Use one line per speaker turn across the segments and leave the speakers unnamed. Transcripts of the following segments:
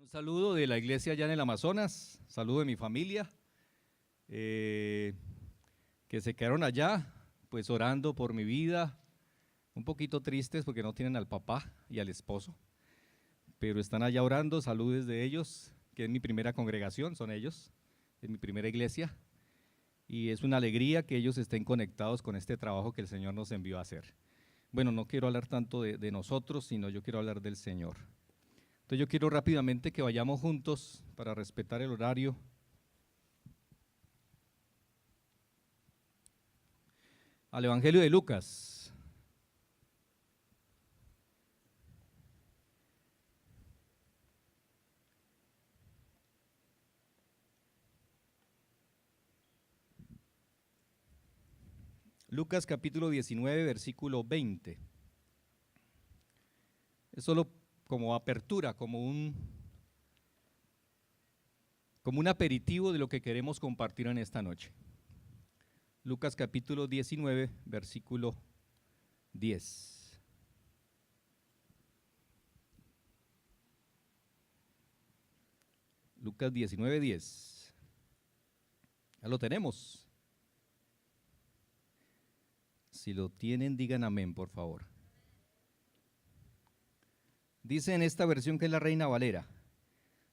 Un saludo de la iglesia allá en el Amazonas, saludo de mi familia, que se quedaron allá, pues orando por mi vida, un poquito tristes porque no tienen al papá y al esposo, pero están allá orando, saludos de ellos, que es mi primera congregación, son ellos, es mi primera iglesia, y es una alegría que ellos estén conectados con este trabajo que el Señor nos envió a hacer. Bueno, no quiero hablar tanto de nosotros, sino yo quiero hablar del Señor. Entonces yo quiero rápidamente que vayamos juntos para respetar el horario. Al Evangelio de Lucas. Lucas capítulo 19, versículo 20. Es solo como apertura, como un aperitivo de lo que queremos compartir en esta noche. Lucas capítulo 19, versículo 10. Lucas 19, 10. Ya lo tenemos. Si lo tienen, digan amén, por favor. Dice en esta versión, que es la Reina Valera: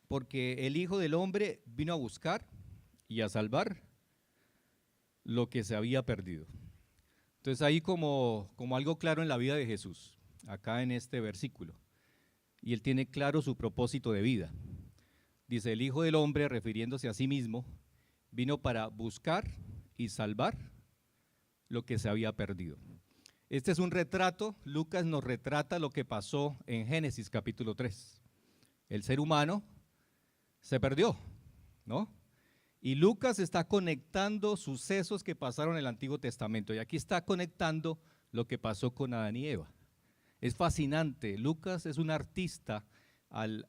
porque el Hijo del Hombre vino a buscar y a salvar lo que se había perdido. Entonces ahí como algo claro en la vida de Jesús, acá en este versículo, y él tiene claro su propósito de vida. Dice: el Hijo del Hombre, refiriéndose a sí mismo, vino para buscar y salvar lo que se había perdido. Este es un retrato, Lucas nos retrata lo que pasó en Génesis capítulo 3. El ser humano se perdió, ¿no? Y Lucas está conectando sucesos que pasaron en el Antiguo Testamento, y aquí está conectando lo que pasó con Adán y Eva. Es fascinante, Lucas es un artista al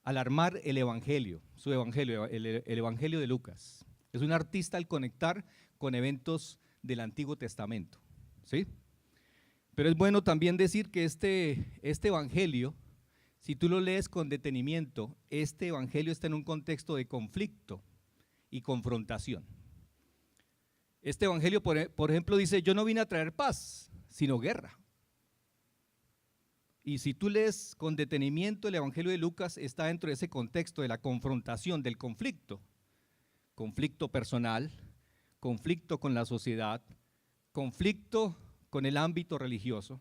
armar el Evangelio, su Evangelio, el Evangelio de Lucas. Es un artista al conectar con eventos del Antiguo Testamento, ¿sí? Pero es bueno también decir que este Evangelio, si tú lo lees con detenimiento, este Evangelio está en un contexto de conflicto y confrontación. Este Evangelio, por ejemplo, dice: yo no vine a traer paz, sino guerra. Y si tú lees con detenimiento el Evangelio de Lucas, está dentro de ese contexto de la confrontación, del conflicto. Conflicto personal, conflicto con la sociedad, conflicto con el ámbito religioso.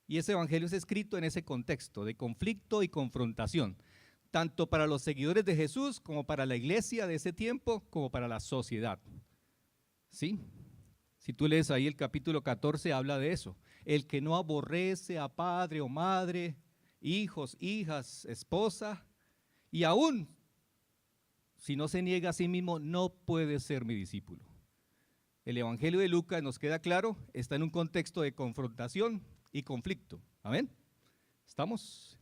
Y ese evangelio es escrito en ese contexto de conflicto y confrontación, tanto para los seguidores de Jesús como para la iglesia de ese tiempo, como para la sociedad. ¿Sí? Si tú lees ahí el capítulo 14, habla de eso. El que no aborrece a padre o madre, hijos, hijas, esposa, y aún si no se niega a sí mismo, no puede ser mi discípulo. El Evangelio de Lucas, nos queda claro, está en un contexto de confrontación y conflicto. ¿Amén? ¿Estamos?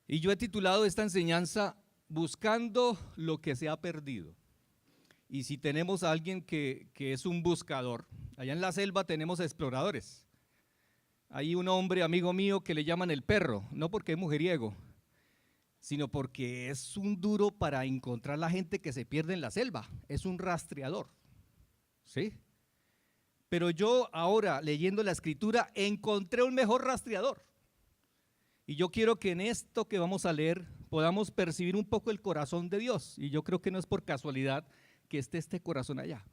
Y yo he titulado esta enseñanza: buscando lo que se ha perdido. Y si tenemos a alguien que es un buscador, allá en la selva tenemos exploradores. Hay un hombre, amigo mío, que le llaman el perro, no porque es mujeriego, sino porque es un duro para encontrar la gente que se pierde en la selva, es un rastreador, ¿sí? Pero yo ahora, leyendo la escritura, encontré un mejor rastreador. Y yo quiero que en esto que vamos a leer podamos percibir un poco el corazón de Dios. Y yo creo que no es por casualidad que esté este corazón allá.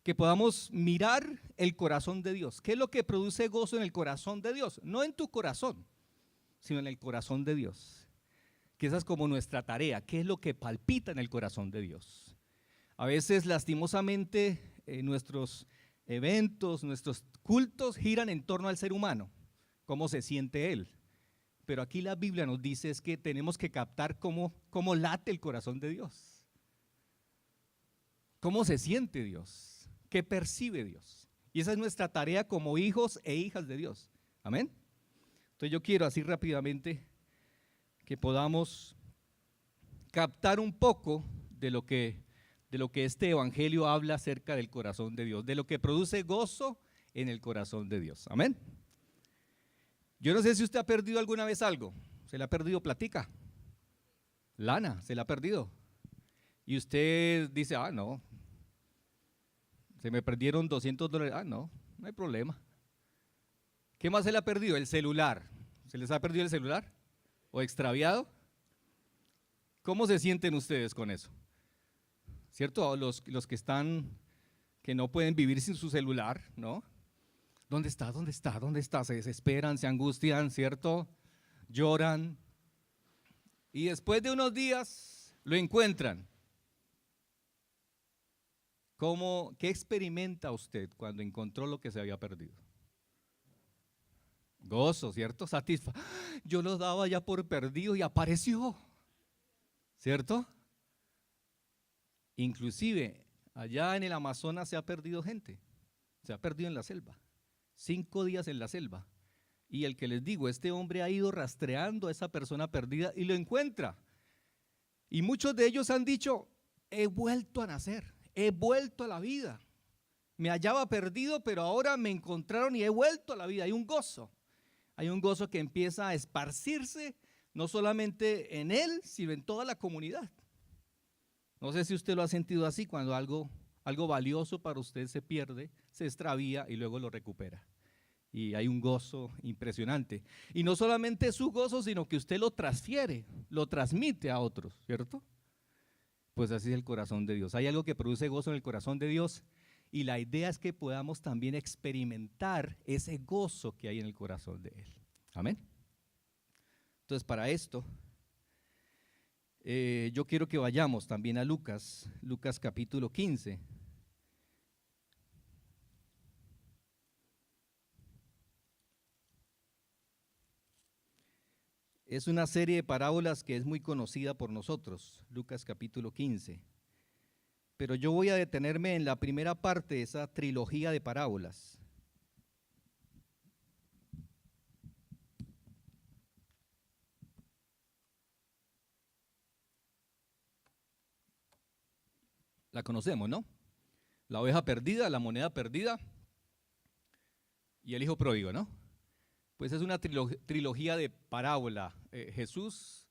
Que podamos mirar el corazón de Dios. ¿Qué es lo que produce gozo en el corazón de Dios? No en tu corazón, sino en el corazón de Dios. Que esa es como nuestra tarea. ¿Qué es lo que palpita en el corazón de Dios? A veces, lastimosamente, nuestros eventos, nuestros cultos giran en torno al ser humano, cómo se siente él. Pero aquí la Biblia nos dice es que tenemos que captar cómo late el corazón de Dios. Cómo se siente Dios, qué percibe Dios. Y esa es nuestra tarea como hijos e hijas de Dios. Amén. Entonces yo quiero así rápidamente que podamos captar un poco de lo que este evangelio habla acerca del corazón de Dios, de lo que produce gozo en el corazón de Dios. Amén. Yo no sé si usted ha perdido alguna vez algo. se le ha perdido platica, lana, se le ha perdido. Y usted dice, ah, no, se me perdieron $200, ah, no, no hay problema. ¿Qué más se le ha perdido? El celular. ¿Se les ha perdido el celular? ¿O extraviado? ¿Cómo se sienten ustedes con eso? ¿Cierto? Los que están, que no pueden vivir sin su celular, ¿no? ¿Dónde está? ¿Dónde está? ¿Dónde está? Se desesperan, se angustian, ¿cierto? Lloran. Y después de unos días lo encuentran. ¿Qué experimenta usted cuando encontró lo que se había perdido? Gozo, ¿cierto? Yo lo daba ya por perdido y apareció, ¿cierto? Inclusive allá en el Amazonas se ha perdido gente, se ha perdido en la selva, 5 días en la selva. Y el que les digo, este hombre ha ido rastreando a esa persona perdida y lo encuentra. Y muchos de ellos han dicho, he vuelto a nacer, he vuelto a la vida. Me hallaba perdido, pero ahora me encontraron y he vuelto a la vida. Hay un gozo que empieza a esparcirse, no solamente en él, sino en toda la comunidad. No sé si usted lo ha sentido así, cuando algo valioso para usted se pierde, se extravía y luego lo recupera. Y hay un gozo impresionante. Y no solamente su gozo, sino que usted lo transfiere, lo transmite a otros, ¿cierto? Pues así es el corazón de Dios. Hay algo que produce gozo en el corazón de Dios y la idea es que podamos también experimentar ese gozo que hay en el corazón de Él. Amén. Entonces, para esto, yo quiero que vayamos también a Lucas capítulo 15. Es una serie de parábolas que es muy conocida por nosotros, Lucas capítulo 15. Pero yo voy a detenerme en la primera parte de esa trilogía de parábolas. La conocemos, ¿no? La oveja perdida, la moneda perdida y el hijo pródigo, ¿no? Pues es una trilogía de parábola. Jesús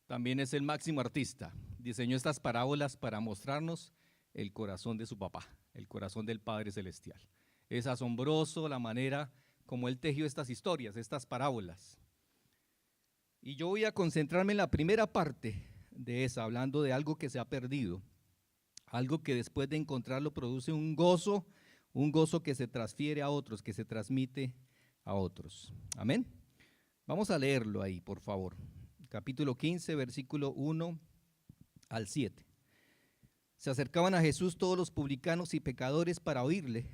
también es el máximo artista. Diseñó estas parábolas para mostrarnos el corazón de su papá, el corazón del Padre Celestial. Es asombroso la manera como él tejió estas historias, estas parábolas. Y yo voy a concentrarme en la primera parte de esa, hablando de algo que se ha perdido, algo que después de encontrarlo produce un gozo que se transfiere a otros, que se transmite a otros. Amén. Vamos a leerlo ahí, por favor. Capítulo 15, versículo 1 al 7. Se acercaban a Jesús todos los publicanos y pecadores para oírle,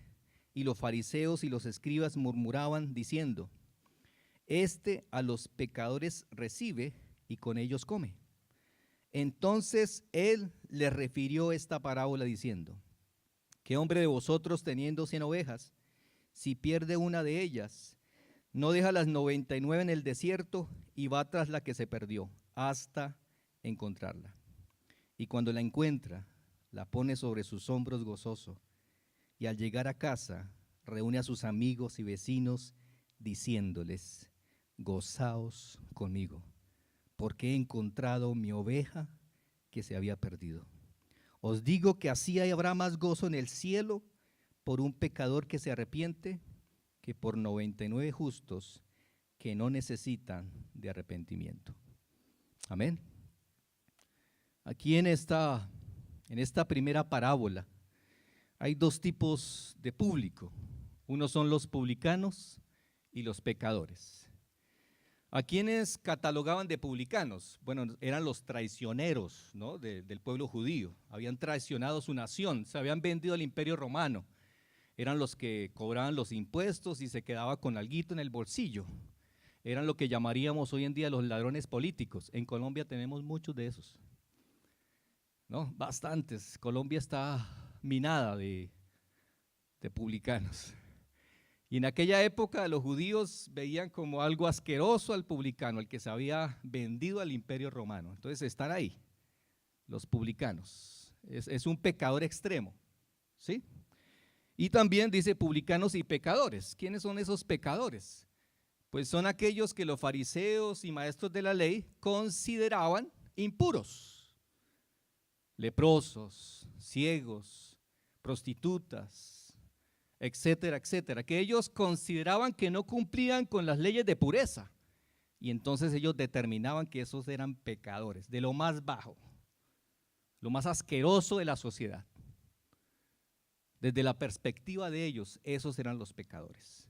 y los fariseos y los escribas murmuraban diciendo, este a los pecadores recibe y con ellos come. Entonces él les refirió esta parábola diciendo, ¿qué hombre de vosotros teniendo 100 ovejas, si pierde una de ellas, no deja las 99 en el desierto y va tras la que se perdió hasta encontrarla? Y cuando la encuentra, la pone sobre sus hombros gozoso, y al llegar a casa, reúne a sus amigos y vecinos, diciéndoles, gozaos conmigo, porque he encontrado mi oveja que se había perdido. Os digo que así habrá más gozo en el cielo por un pecador que se arrepiente, que por 99 justos que no necesitan de arrepentimiento. Amén. Aquí en esta primera parábola hay dos tipos de público. Unos son los publicanos y los pecadores. ¿A quiénes catalogaban de publicanos? Bueno, eran los traicioneros, ¿no? del pueblo judío. Habían traicionado su nación, se habían vendido al imperio romano. Eran los que cobraban los impuestos y se quedaba con alguito en el bolsillo. Eran lo que llamaríamos hoy en día los ladrones políticos. En Colombia tenemos muchos de esos, ¿no? Bastantes. Colombia está minada de publicanos. Y en aquella época los judíos veían como algo asqueroso al publicano, el que se había vendido al imperio romano. Entonces están ahí, los publicanos. Es un pecador extremo, ¿sí? Y también dice publicanos y pecadores. ¿Quiénes son esos pecadores? Pues son aquellos que los fariseos y maestros de la ley consideraban impuros: leprosos, ciegos, prostitutas, etcétera, etcétera, que ellos consideraban que no cumplían con las leyes de pureza, y entonces ellos determinaban que esos eran pecadores, de lo más bajo, lo más asqueroso de la sociedad. Desde la perspectiva de ellos, esos eran los pecadores.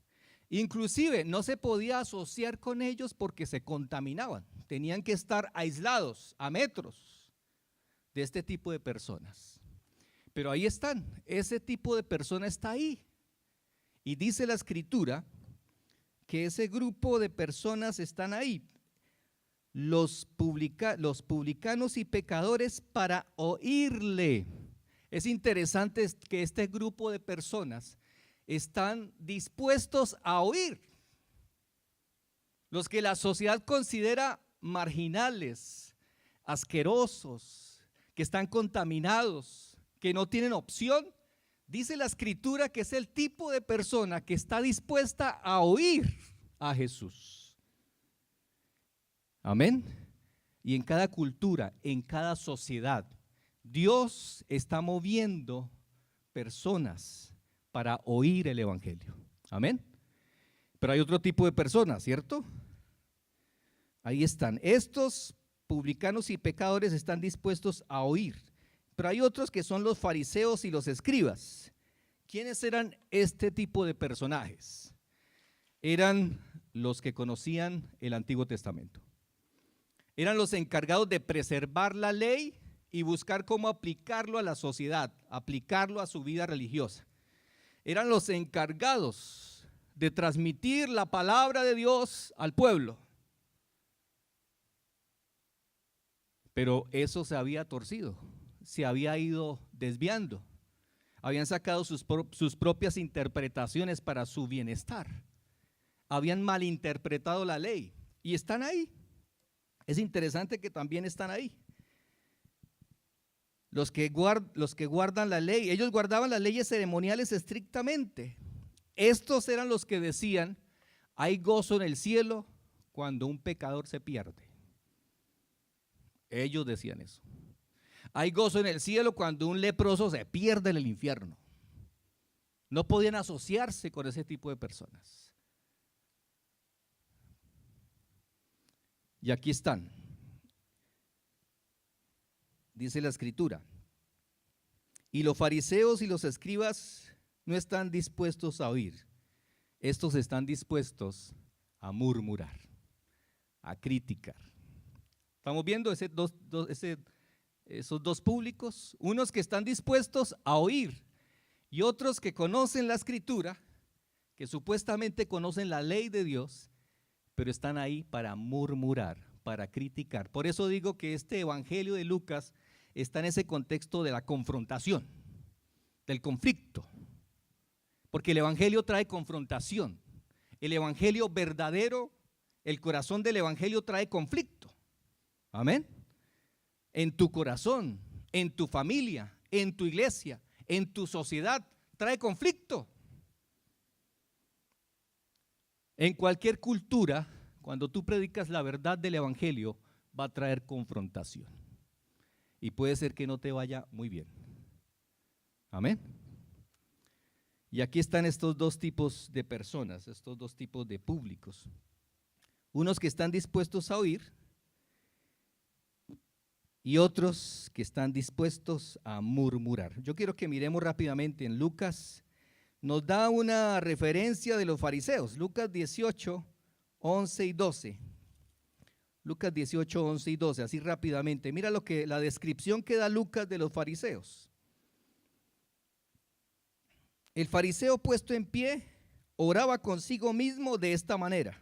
Inclusive no se podía asociar con ellos porque se contaminaban, tenían que estar aislados a metros de este tipo de personas. Pero ahí están, ese tipo de persona está ahí. Y dice la Escritura que ese grupo de personas están ahí, los publicanos y pecadores, para oírle. Es interesante que este grupo de personas están dispuestos a oír. Los que la sociedad considera marginales, asquerosos, que están contaminados, que no tienen opción, dice la Escritura que es el tipo de persona que está dispuesta a oír a Jesús. Amén. Y en cada cultura, en cada sociedad, Dios está moviendo personas para oír el evangelio. Amén. Pero hay otro tipo de personas, ¿cierto? Ahí están. Estos publicanos y pecadores están dispuestos a oír. Pero hay otros que son los fariseos y los escribas. ¿Quiénes eran este tipo de personajes? Eran los que conocían el Antiguo Testamento. Eran los encargados de preservar la ley y buscar cómo aplicarlo a la sociedad, aplicarlo a su vida religiosa. Eran los encargados de transmitir la palabra de Dios al pueblo. Pero eso se había torcido, se había ido desviando. Habían sacado sus propias interpretaciones para su bienestar. Habían malinterpretado la ley y están ahí. Es interesante que también están ahí. Los que guardan la ley, ellos guardaban las leyes ceremoniales estrictamente. Estos eran los que decían: hay gozo en el cielo cuando un pecador se pierde. Ellos decían eso. Hay gozo en el cielo cuando un leproso se pierde en el infierno. No podían asociarse con ese tipo de personas. Y aquí están. Dice la Escritura: y los fariseos y los escribas no están dispuestos a oír. Estos están dispuestos a murmurar, a criticar. Estamos viendo esos dos públicos, unos que están dispuestos a oír y otros que conocen la Escritura, que supuestamente conocen la ley de Dios, pero están ahí para murmurar, para criticar. Por eso digo que este evangelio de Lucas está en ese contexto de la confrontación, del conflicto, porque el evangelio trae confrontación. El evangelio verdadero, el corazón del evangelio trae conflicto. Amén. En tu corazón, en tu familia, en tu iglesia, en tu sociedad, trae conflicto. En cualquier cultura, cuando tú predicas la verdad del evangelio, va a traer confrontación. Y puede ser que no te vaya muy bien. Amén. Y aquí están estos dos tipos de personas, estos dos tipos de públicos. Unos que están dispuestos a oír y otros que están dispuestos a murmurar. Yo quiero que miremos rápidamente en Lucas. Nos da una referencia de los fariseos. Lucas 18, 11 y 12. Lucas 18, 11 y 12, así rápidamente. Mira la descripción que da Lucas de los fariseos. El fariseo puesto en pie oraba consigo mismo de esta manera: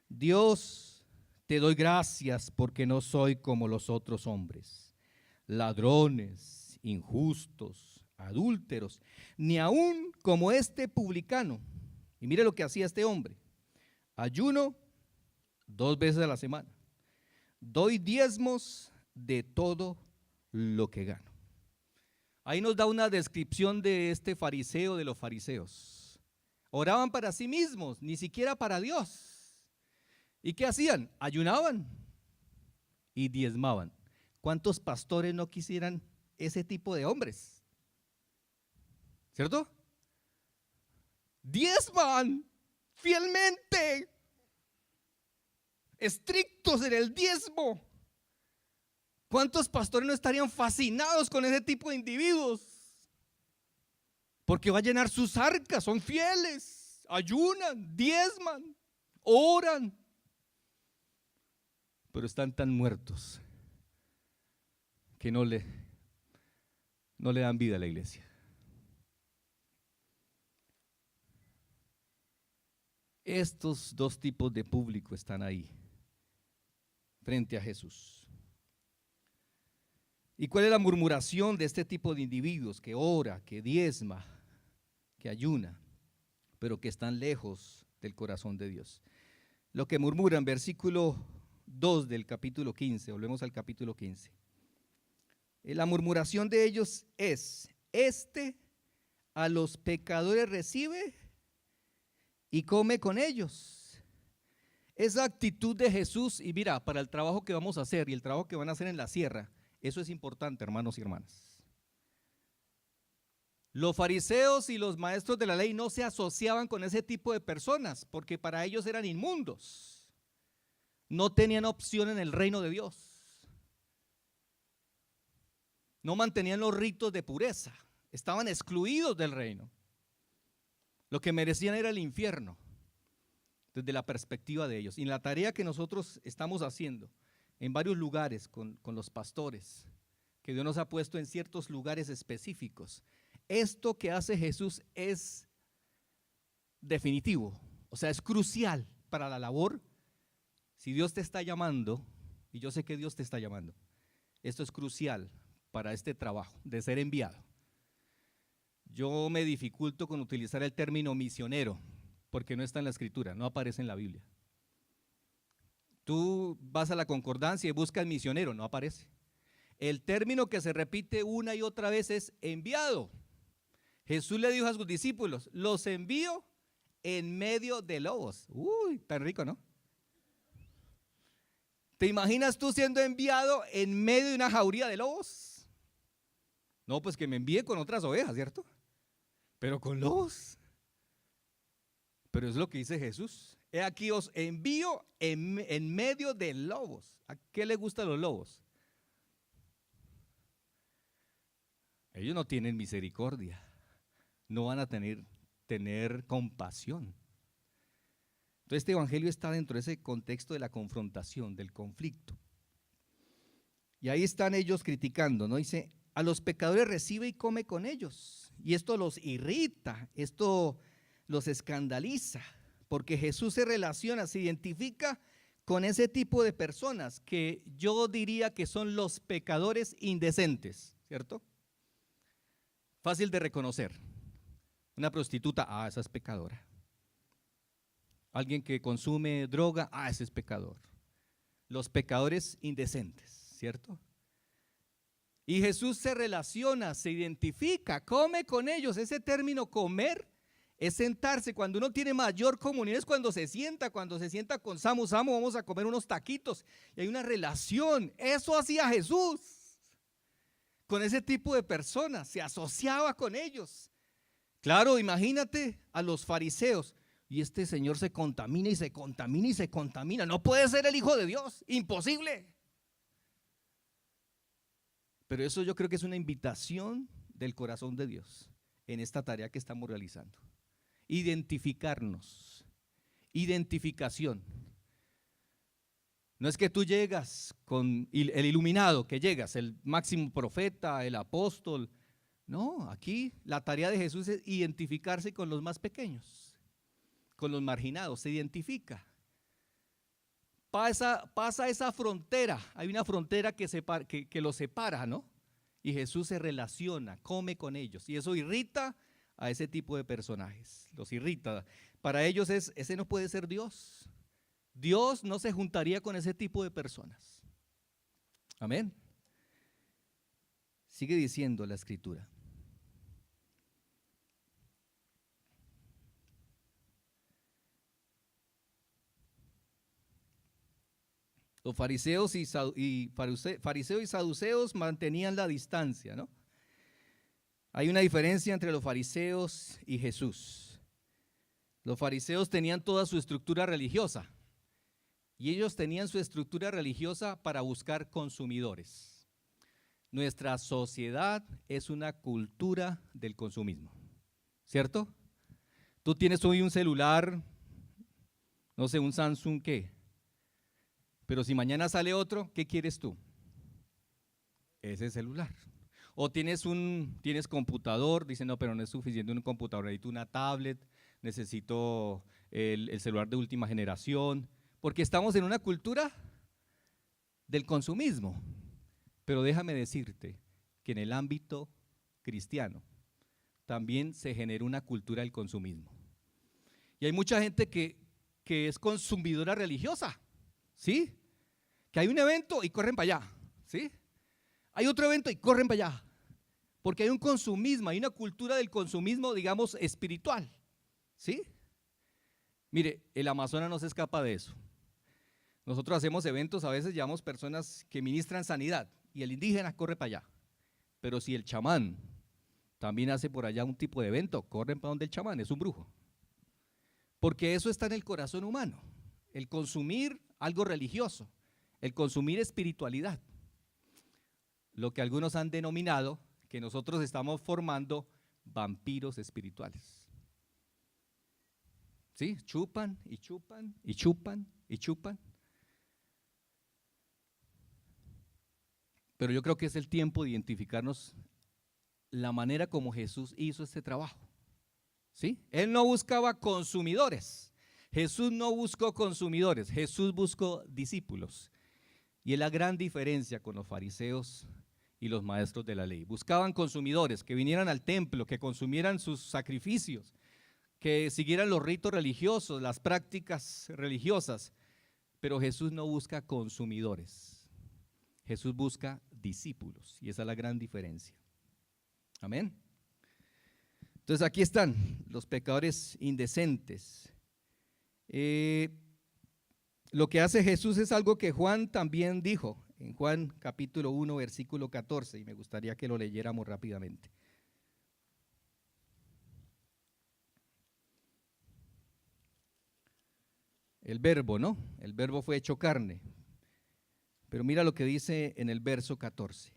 Dios, te doy gracias porque no soy como los otros hombres, ladrones, injustos, adúlteros, ni aún como este publicano. Y mire lo que hacía este hombre: ayuno 2 veces a la semana, doy diezmos de todo lo que gano. Ahí nos da una descripción de este fariseo, de los fariseos. Oraban para sí mismos, ni siquiera para Dios. ¿Y qué hacían? Ayunaban y diezmaban. ¿Cuántos pastores no quisieran ese tipo de hombres? ¿Cierto? Diezman fielmente, estrictos en el diezmo. ¿Cuántos pastores no estarían fascinados con ese tipo de individuos? Porque va a llenar sus arcas, son fieles, ayunan, diezman, oran, pero están tan muertos que no le dan vida a la iglesia. Estos dos tipos de público están ahí, frente a Jesús. ¿Y cuál es la murmuración de este tipo de individuos que ora, que diezma, que ayuna, pero que están lejos del corazón de Dios? Lo que murmuran, versículo 2 del capítulo 15, volvemos al capítulo 15. La murmuración de ellos es: a los pecadores recibe y come con ellos. Esa actitud de Jesús, y mira, para el trabajo que vamos a hacer y el trabajo que van a hacer en la sierra, eso es importante, hermanos y hermanas. Los fariseos y los maestros de la ley no se asociaban con ese tipo de personas, porque para ellos eran inmundos. No tenían opción en el reino de Dios. No mantenían los ritos de pureza. Estaban excluidos del reino. Lo que merecían era el infierno, desde la perspectiva de ellos. Y la tarea que nosotros estamos haciendo en varios lugares con los pastores, que Dios nos ha puesto en ciertos lugares específicos, esto que hace Jesús es definitivo, o sea, es crucial para la labor. Si Dios te está llamando, y yo sé que Dios te está llamando, esto es crucial para este trabajo de ser enviado. Yo me dificulto con utilizar el término misionero, porque no está en la escritura, no aparece en la Biblia. Tú vas a la concordancia y buscas misionero, no aparece. El término que se repite una y otra vez es enviado. Jesús le dijo a sus discípulos: los envío en medio de lobos. Uy, tan rico, ¿no? ¿Te imaginas tú siendo enviado en medio de una jauría de lobos? No, pues que me envíe con otras ovejas, ¿cierto? Pero con lobos. Pero es lo que dice Jesús: he aquí os envío en medio de lobos. ¿A qué le gustan los lobos? Ellos no tienen misericordia, no van a tener compasión. Entonces este evangelio está dentro de ese contexto de la confrontación, del conflicto. Y ahí están ellos criticando, ¿no? Dice: a los pecadores recibe y come con ellos. Y esto los irrita, esto los escandaliza, porque Jesús se relaciona, se identifica con ese tipo de personas que yo diría que son los pecadores indecentes, ¿cierto? Fácil de reconocer. Una prostituta, esa es pecadora. Alguien que consume droga, ese es pecador. Los pecadores indecentes, ¿cierto? Y Jesús se relaciona, se identifica, come con ellos. Ese término comer es sentarse. Cuando uno tiene mayor comunión es cuando se sienta con Samu, vamos a comer unos taquitos. Y hay una relación. Eso hacía Jesús con ese tipo de personas, se asociaba con ellos. Claro, imagínate a los fariseos. Y este señor se contamina y se contamina y se contamina. No puede ser el Hijo de Dios, imposible. Pero eso yo creo que es una invitación del corazón de Dios en esta tarea que estamos realizando. Identificarnos, identificación. No es que tú llegas con el iluminado, que llegas, el máximo profeta, el apóstol. No, aquí la tarea de Jesús es identificarse con los más pequeños, con los marginados, se identifica. Pasa esa frontera, hay una frontera que los separa, ¿no? Y Jesús se relaciona, come con ellos, y eso irrita a ese tipo de personajes, los irrita. Para ellos ese no puede ser Dios. Dios no se juntaría con ese tipo de personas. Amén. Sigue diciendo la escritura. Los fariseos fariseos y saduceos mantenían la distancia, ¿no? Hay una diferencia entre los fariseos y Jesús. Los fariseos tenían toda su estructura religiosa y ellos tenían su estructura religiosa para buscar consumidores. Nuestra sociedad es una cultura del consumismo, ¿cierto? Tú tienes hoy un celular, no sé, un Samsung, ¿qué? Pero si mañana sale otro, ¿qué quieres tú? Ese celular. O tienes computador, dicen, no, pero no es suficiente un computador, necesito una tablet, necesito el celular de última generación, porque estamos en una cultura del consumismo. Pero déjame decirte que en el ámbito cristiano también se generó una cultura del consumismo. Y hay mucha gente que es consumidora religiosa, ¿sí? Que hay un evento y corren para allá, ¿sí? Hay otro evento y corren para allá. Porque hay un consumismo, hay una cultura del consumismo, digamos, espiritual, ¿sí? Mire, el Amazonas no se escapa de eso. Nosotros hacemos eventos, a veces llevamos personas que ministran sanidad y el indígena corre para allá. Pero si el chamán también hace por allá un tipo de evento, corren para donde el chamán, es un brujo. Porque eso está en el corazón humano, el consumir algo religioso, el consumir espiritualidad. Lo que algunos han denominado que nosotros estamos formando vampiros espirituales. ¿Sí? Chupan y chupan y chupan y chupan. Pero yo creo que es el tiempo de identificarnos la manera como Jesús hizo este trabajo. ¿Sí? Él no buscaba consumidores. Jesús no buscó consumidores, Jesús buscó discípulos. Y es la gran diferencia con los fariseos y los maestros de la ley. Buscaban consumidores que vinieran al templo, que consumieran sus sacrificios, que siguieran los ritos religiosos, las prácticas religiosas. Pero Jesús no busca consumidores, Jesús busca discípulos, y esa es la gran diferencia. Amén. Entonces aquí están los pecadores indecentes. Lo que hace Jesús es algo que Juan también dijo, en Juan capítulo 1, versículo 14, y me gustaría que lo leyéramos rápidamente. El verbo, ¿no? El verbo fue hecho carne. Pero mira lo que dice en el verso 14.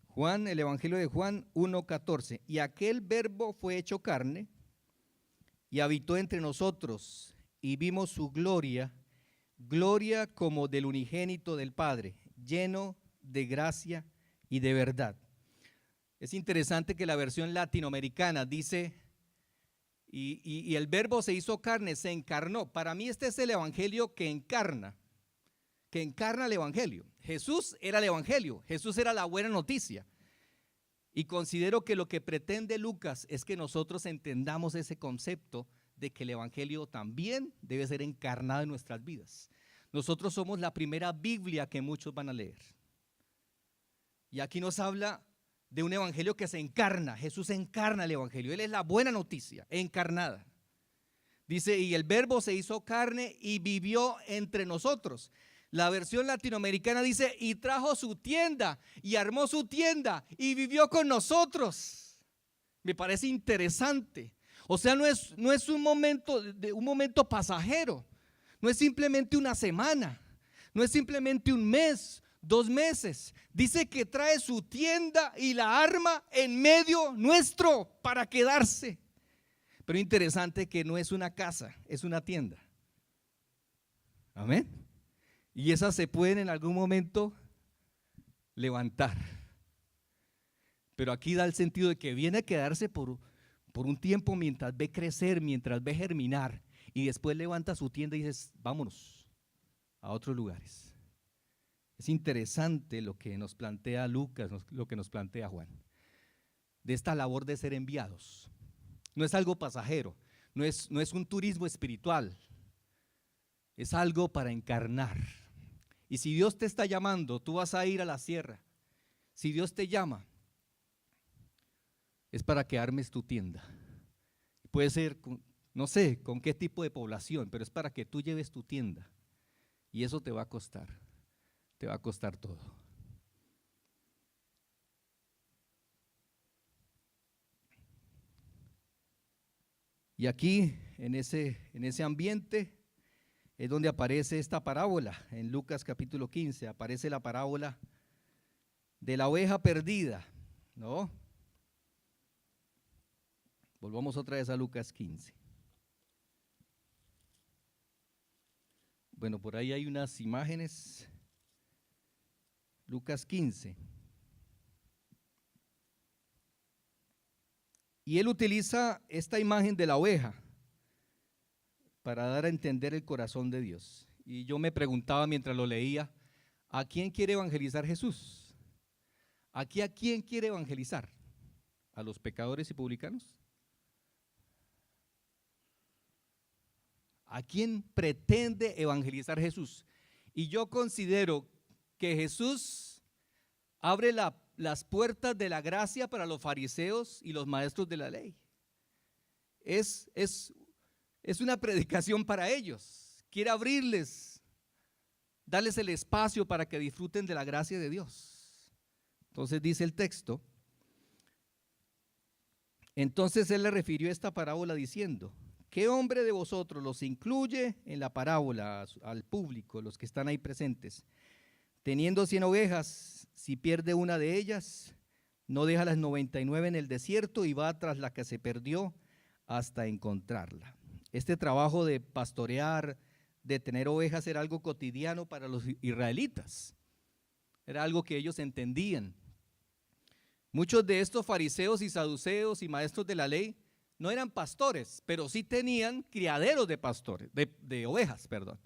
Juan, el Evangelio de Juan 1:14. Y aquel verbo fue hecho carne y habitó entre nosotros y vimos su gloria, gloria como del unigénito del Padre, lleno de gracia y de verdad. Es interesante que la versión latinoamericana dice, y el verbo se hizo carne, se encarnó. Para mí este es el evangelio que encarna el evangelio. Jesús era el evangelio, Jesús era la buena noticia. Y considero que lo que pretende Lucas es que nosotros entendamos ese concepto de que el evangelio también debe ser encarnado en nuestras vidas. Nosotros somos la primera Biblia que muchos van a leer. Y aquí nos habla de un evangelio que se encarna. Jesús encarna el evangelio, Él es la buena noticia, encarnada. Dice, y el verbo se hizo carne y vivió entre nosotros. La versión latinoamericana dice, y trajo su tienda, y armó su tienda, y vivió con nosotros. Me parece interesante. O sea, no es un momento pasajero, no es simplemente una semana, no es simplemente un mes, 2 meses. Dice que trae su tienda y la arma en medio nuestro para quedarse. Pero interesante que no es una casa, es una tienda. Amén. Y esas se pueden en algún momento levantar. Pero aquí da el sentido de que viene a quedarse por un tiempo mientras ve crecer, mientras ve germinar. Y después levanta su tienda y dice, vámonos a otros lugares. Es interesante lo que nos plantea Lucas, lo que nos plantea Juan, de esta labor de ser enviados. No es algo pasajero, no es un turismo espiritual, es algo para encarnar. Y si Dios te está llamando, tú vas a ir a la sierra. Si Dios te llama, es para que armes tu tienda. Puede ser, no sé con qué tipo de población, pero es para que tú lleves tu tienda Y eso te va a costar todo. Y aquí, en ese ambiente, es donde aparece esta parábola. En Lucas capítulo 15 aparece la parábola de la oveja perdida, ¿no? Volvamos otra vez a Lucas 15. Bueno, por ahí hay unas imágenes. Lucas 15. Y él utiliza esta imagen de la oveja para dar a entender el corazón de Dios. Y yo me preguntaba mientras lo leía, ¿a quién quiere evangelizar Jesús? ¿Aquí a quién quiere evangelizar? ¿A los pecadores y publicanos? ¿A quién pretende evangelizar Jesús? Y yo considero que Jesús abre las puertas de la gracia para los fariseos y los maestros de la ley. Es una predicación para ellos. Quiere abrirles, darles el espacio para que disfruten de la gracia de Dios. Entonces dice el texto, entonces él le refirió esta parábola diciendo, ¿qué hombre de vosotros los incluye en la parábola al público, los que están ahí presentes? Teniendo 100 ovejas, si pierde una de ellas, no deja las 99 en el desierto y va tras la que se perdió hasta encontrarla. Este trabajo de pastorear, de tener ovejas era algo cotidiano para los israelitas. Era algo que ellos entendían. Muchos de estos fariseos y saduceos y maestros de la ley no eran pastores, pero sí tenían criaderos de pastores, de ovejas, perdón.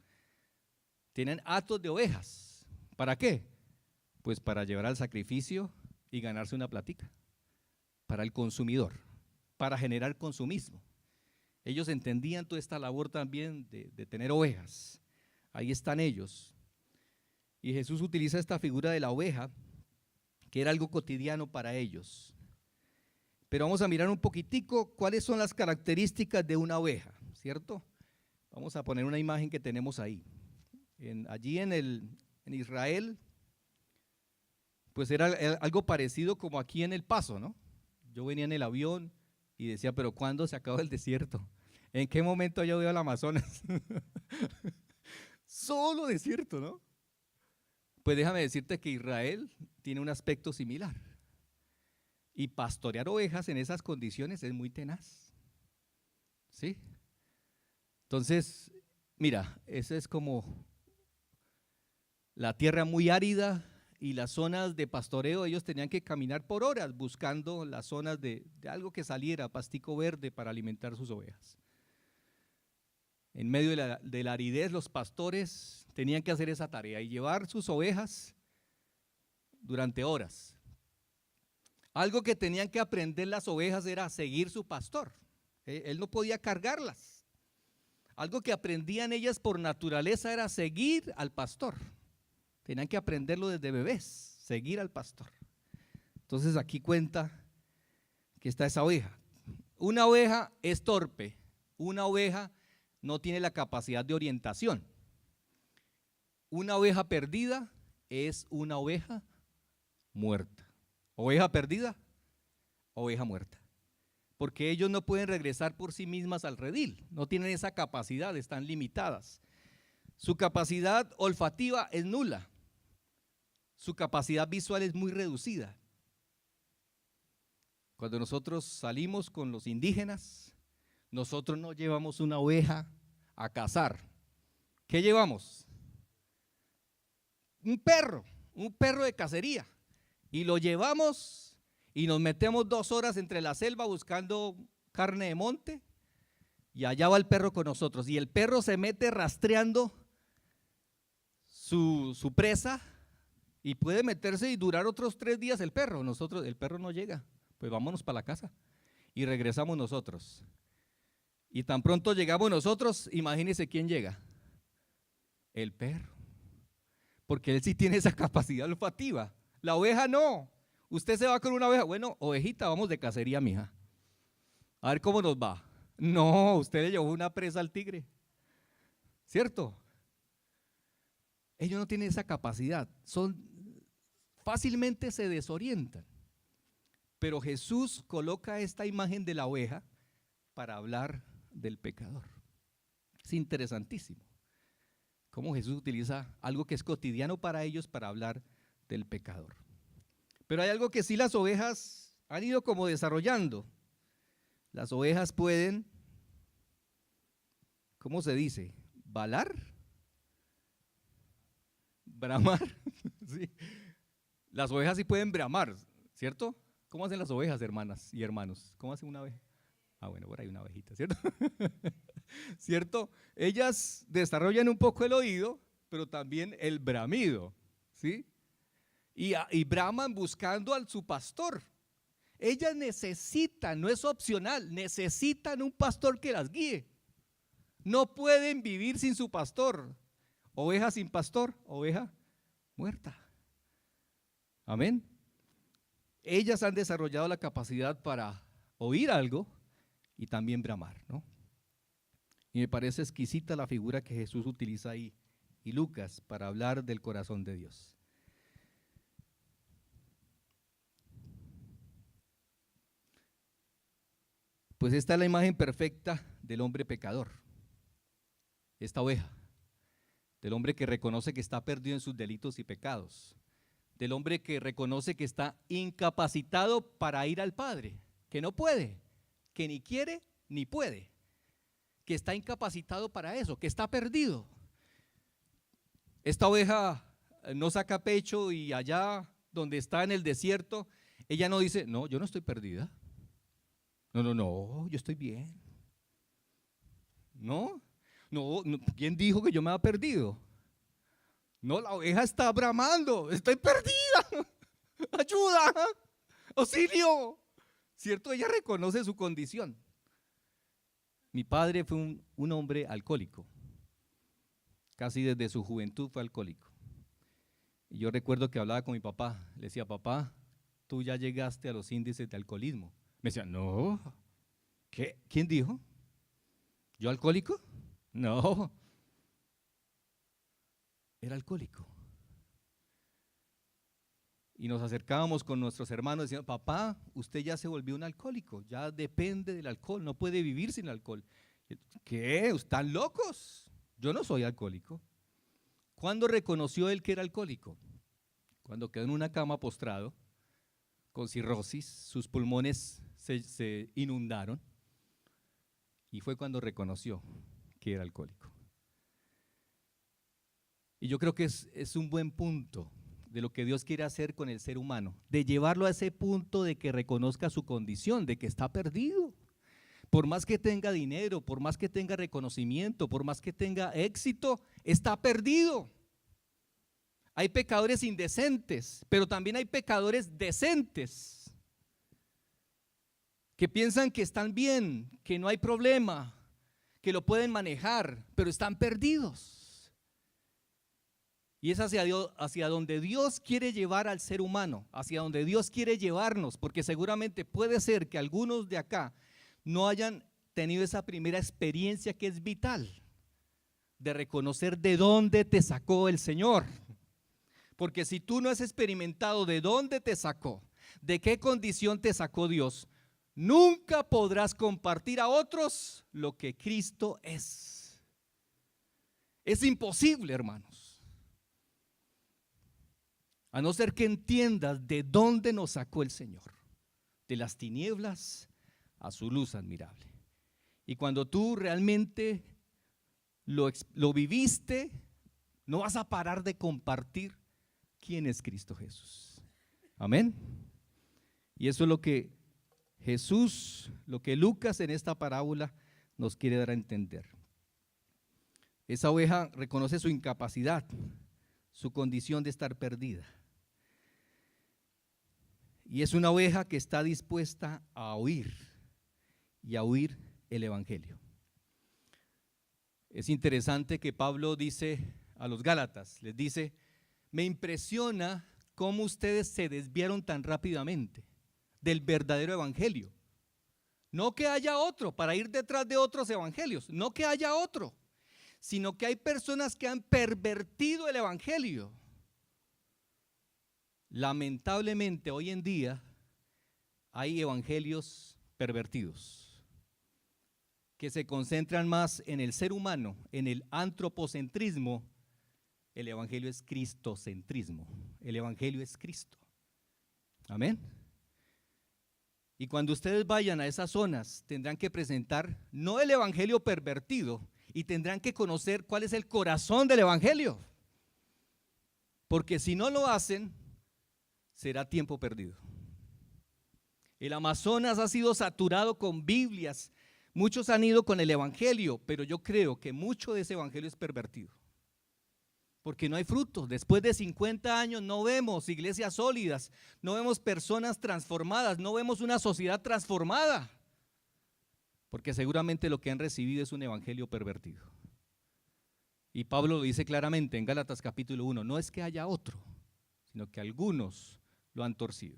Tienen hatos de ovejas. ¿Para qué? Pues para llevar al sacrificio y ganarse una platica. Para el consumidor, para generar consumismo. Ellos entendían toda esta labor también de tener ovejas. Ahí están ellos. Y Jesús utiliza esta figura de la oveja, que era algo cotidiano para ellos. Pero vamos a mirar un poquitico cuáles son las características de una oveja, ¿cierto? Vamos a poner una imagen que tenemos ahí. Allí en Israel, pues era algo parecido como aquí en El Paso, ¿no? Yo venía en el avión y decía, pero ¿cuándo se acaba el desierto? ¿En qué momento yo veo al Amazonas? Solo desierto, ¿no? Pues déjame decirte que Israel tiene un aspecto similar. Y pastorear ovejas en esas condiciones es muy tenaz. ¿Sí? Entonces, mira, esa es como la tierra muy árida y las zonas de pastoreo, ellos tenían que caminar por horas buscando las zonas de algo que saliera, pastico verde para alimentar sus ovejas. En medio de la aridez, los pastores tenían que hacer esa tarea y llevar sus ovejas durante horas. Algo que tenían que aprender las ovejas era seguir su pastor. Él no podía cargarlas. Algo que aprendían ellas por naturaleza era seguir al pastor. Tenían que aprenderlo desde bebés, seguir al pastor. Entonces aquí cuenta que está esa oveja. Una oveja es torpe. Una oveja no tiene la capacidad de orientación. Una oveja perdida es una oveja muerta. Oveja perdida, oveja muerta. Porque ellos no pueden regresar por sí mismas al redil, no tienen esa capacidad, están limitadas. Su capacidad olfativa es nula, su capacidad visual es muy reducida. Cuando nosotros salimos con los indígenas, nosotros no llevamos una oveja a cazar. ¿Qué llevamos? Un perro de cacería. Y lo llevamos y nos metemos 2 horas entre la selva buscando carne de monte y allá va el perro con nosotros. Y el perro se mete rastreando su presa y puede meterse y durar otros 3 días el perro. El perro no llega, pues vámonos para la casa y regresamos nosotros. Y tan pronto llegamos nosotros, imagínense quién llega. El perro, porque él sí tiene esa capacidad olfativa. La oveja no. Usted se va con una oveja. Bueno, ovejita, vamos de cacería, mija. A ver cómo nos va. No, usted le llevó una presa al tigre. ¿Cierto? Ellos no tienen esa capacidad, fácilmente se desorientan. Pero Jesús coloca esta imagen de la oveja para hablar del pecador. Es interesantísimo cómo Jesús utiliza algo que es cotidiano para ellos para hablar del pecador. Pero hay algo que sí las ovejas han ido como desarrollando. Las ovejas pueden, ¿cómo se dice? ¿Balar? ¿Bramar? Sí. Las ovejas sí pueden bramar, ¿cierto? ¿Cómo hacen las ovejas, hermanas y hermanos? ¿Cómo hace una oveja? Ah, bueno, por ahí una ovejita, ¿cierto? ¿Cierto? Ellas desarrollan un poco el oído, pero también el bramido, ¿sí? Y braman buscando a su pastor. Ellas necesitan, no es opcional, necesitan un pastor que las guíe. No pueden vivir sin su pastor. Oveja sin pastor, oveja muerta. Amén. Ellas han desarrollado la capacidad para oír algo y también bramar, ¿no? Y me parece exquisita la figura que Jesús utiliza ahí y Lucas para hablar del corazón de Dios. Pues esta es la imagen perfecta del hombre pecador, esta oveja, del hombre que reconoce que está perdido en sus delitos y pecados, del hombre que reconoce que está incapacitado para ir al Padre, que no puede, que ni quiere ni puede, que está incapacitado para eso, que está perdido. Esta oveja no saca pecho y allá donde está en el desierto, ella no dice, no, yo no estoy perdida. No, yo estoy bien. No, ¿quién dijo que yo me había perdido? No, la oveja está bramando, estoy perdida, ayuda, auxilio, ¿cierto? Ella reconoce su condición. Mi padre fue un hombre alcohólico, casi desde su juventud fue alcohólico. Y yo recuerdo que hablaba con mi papá, le decía, papá, tú ya llegaste a los índices de alcoholismo. Me decía, no, ¿qué? ¿Quién dijo? ¿Yo alcohólico? No, era alcohólico. Y nos acercábamos con nuestros hermanos diciendo, papá, usted ya se volvió un alcohólico, ya depende del alcohol, no puede vivir sin alcohol. ¿Qué? ¿Están locos? Yo no soy alcohólico. ¿Cuándo reconoció él que era alcohólico? Cuando quedó en una cama postrado, con cirrosis, sus pulmones se inundaron y fue cuando reconoció que era alcohólico. Y yo creo que es un buen punto de lo que Dios quiere hacer con el ser humano, de llevarlo a ese punto de que reconozca su condición, de que está perdido. Por más que tenga dinero, por más que tenga reconocimiento, por más que tenga éxito, está perdido. Hay pecadores indecentes, pero también hay pecadores decentes, que piensan que están bien, que no hay problema, que lo pueden manejar, pero están perdidos. Y es hacia donde Dios quiere llevar al ser humano, hacia donde Dios quiere llevarnos, porque seguramente puede ser que algunos de acá no hayan tenido esa primera experiencia que es vital, de reconocer de dónde te sacó el Señor. Porque si tú no has experimentado de dónde te sacó, de qué condición te sacó Dios, nunca podrás compartir a otros lo que Cristo es. Es imposible, hermanos. A no ser que entiendas de dónde nos sacó el Señor, de las tinieblas a su luz admirable. Y cuando tú realmente lo viviste, no vas a parar de compartir quién es Cristo Jesús. Amén. Y eso es lo que Jesús, lo que Lucas en esta parábola nos quiere dar a entender. Esa oveja reconoce su incapacidad, su condición de estar perdida. Y es una oveja que está dispuesta a oír y a oír el Evangelio. Es interesante que Pablo dice a los Gálatas, les dice, me impresiona cómo ustedes se desviaron tan rápidamente del verdadero evangelio. No que haya otro, para ir detrás de otros evangelios, no que haya otro, sino que hay personas que han pervertido el evangelio. Lamentablemente hoy en día hay evangelios pervertidos que se concentran más en el ser humano, en el antropocentrismo. El evangelio es cristocentrismo. El evangelio es Cristo. Amén. Y cuando ustedes vayan a esas zonas, tendrán que presentar no el evangelio pervertido, y tendrán que conocer cuál es el corazón del evangelio. Porque si no lo hacen, será tiempo perdido. El Amazonas ha sido saturado con Biblias. Muchos han ido con el evangelio, pero yo creo que mucho de ese evangelio es pervertido. Porque no hay frutos. Después de 50 años no vemos iglesias sólidas, no vemos personas transformadas, no vemos una sociedad transformada. Porque seguramente lo que han recibido es un evangelio pervertido. Y Pablo lo dice claramente en Gálatas capítulo 1, no es que haya otro, sino que algunos lo han torcido.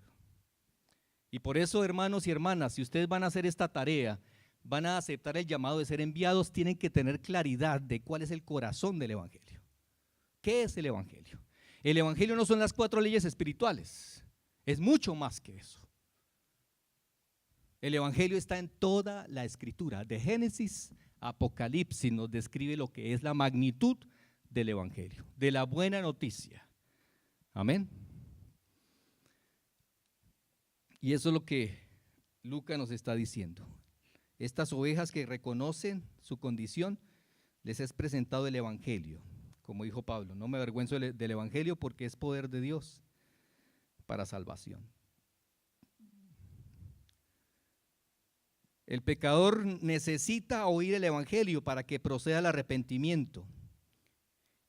Y por eso, hermanos y hermanas, si ustedes van a hacer esta tarea, van a aceptar el llamado de ser enviados, tienen que tener claridad de cuál es el corazón del evangelio. ¿Qué es el evangelio? El evangelio no son las 4 leyes espirituales, es mucho más que eso. El evangelio está en toda la escritura, de Génesis a Apocalipsis nos describe lo que es la magnitud del evangelio, de la buena noticia. Amén. Y eso es lo que Lucas nos está diciendo. Estas ovejas que reconocen su condición, les es presentado el evangelio. Como dijo Pablo, no me avergüenzo del evangelio porque es poder de Dios para salvación. El pecador necesita oír el evangelio para que proceda al arrepentimiento.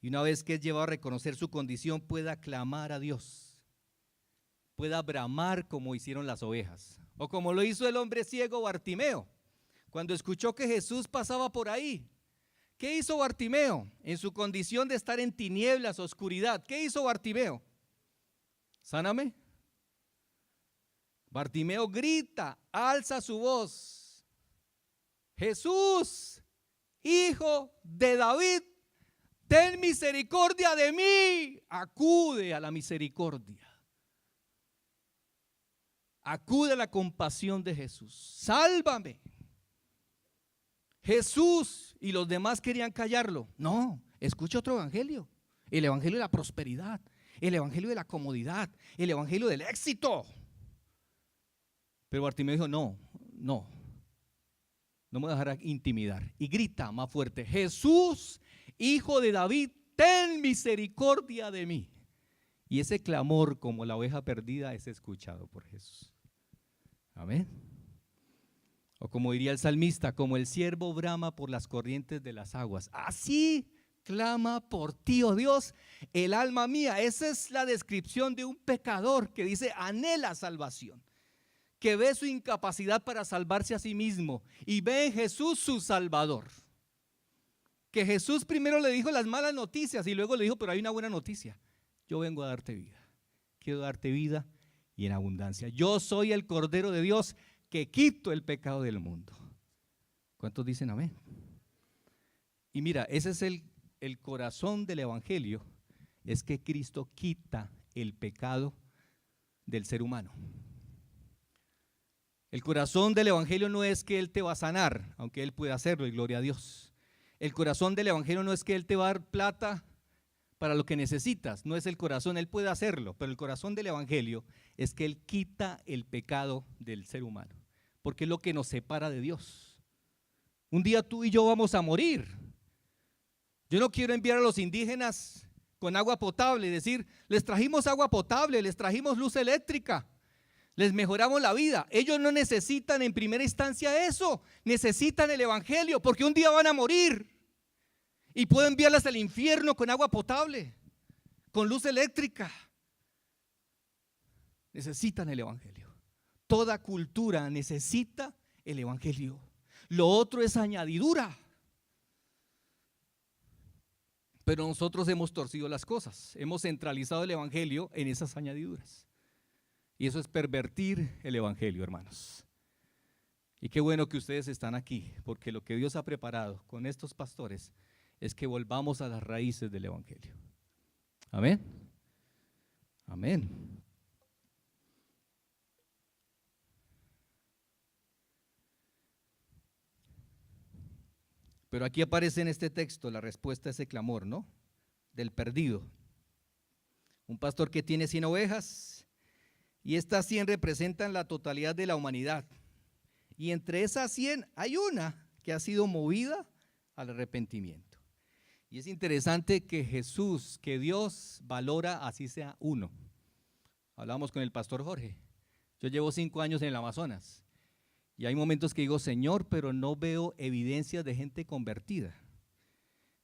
Y una vez que es llevado a reconocer su condición, pueda clamar a Dios, pueda bramar como hicieron las ovejas, o como lo hizo el hombre ciego Bartimeo, cuando escuchó que Jesús pasaba por ahí. ¿Qué hizo Bartimeo en su condición de estar en tinieblas, oscuridad? ¿Qué hizo Bartimeo? Sáname. Bartimeo grita, alza su voz: Jesús, Hijo de David, ten misericordia de mí. Acude a la misericordia. Acude a la compasión de Jesús. Sálvame. Jesús y los demás querían callarlo. No, escucha otro evangelio. El evangelio de la prosperidad, el evangelio de la comodidad, el evangelio del éxito. Pero Bartimeo dijo, no me voy a dejar intimidar. Y grita más fuerte: Jesús, Hijo de David, ten misericordia de mí. Y ese clamor, como la oveja perdida, es escuchado por Jesús. Amén. O como diría el salmista, como el ciervo brama por las corrientes de las aguas, así clama por ti, oh Dios, el alma mía. Esa es la descripción de un pecador que dice anhela salvación, que ve su incapacidad para salvarse a sí mismo y ve en Jesús su Salvador. Que Jesús primero le dijo las malas noticias y luego le dijo, pero hay una buena noticia. Yo vengo a darte vida. Quiero darte vida y en abundancia. Yo soy el Cordero de Dios que quito el pecado del mundo. ¿Cuántos dicen amén? Y mira, ese es el corazón del evangelio, es que Cristo quita el pecado del ser humano. El corazón del evangelio no es que Él te va a sanar, aunque Él puede hacerlo y gloria a Dios. El corazón del evangelio no es que Él te va a dar plata para lo que necesitas, no es el corazón, Él puede hacerlo, pero el corazón del evangelio es que Él quita el pecado del ser humano, porque es lo que nos separa de Dios. Un día tú y yo vamos a morir. Yo no quiero enviar a los indígenas con agua potable y decir, les trajimos agua potable, les trajimos luz eléctrica, les mejoramos la vida. Ellos no necesitan en primera instancia eso, necesitan el evangelio, porque un día van a morir. Y puedo enviarlas al infierno con agua potable, con luz eléctrica. Necesitan el evangelio. Toda cultura necesita el evangelio. Lo otro es añadidura. Pero nosotros hemos torcido las cosas. Hemos centralizado el evangelio en esas añadiduras. Y eso es pervertir el evangelio, hermanos. Y qué bueno que ustedes están aquí, porque lo que Dios ha preparado con estos pastores es que volvamos a las raíces del Evangelio. Amén. Amén. Pero aquí aparece en este texto la respuesta a ese clamor, ¿no? Del perdido. Un pastor que tiene 100 ovejas y estas 100 representan la totalidad de la humanidad. Y entre esas 100 hay una que ha sido movida al arrepentimiento. Y es interesante que Jesús, que Dios valora así sea uno. Hablamos con el pastor Jorge. Yo llevo 5 años en el Amazonas. Y hay momentos que digo, Señor, pero no veo evidencias de gente convertida.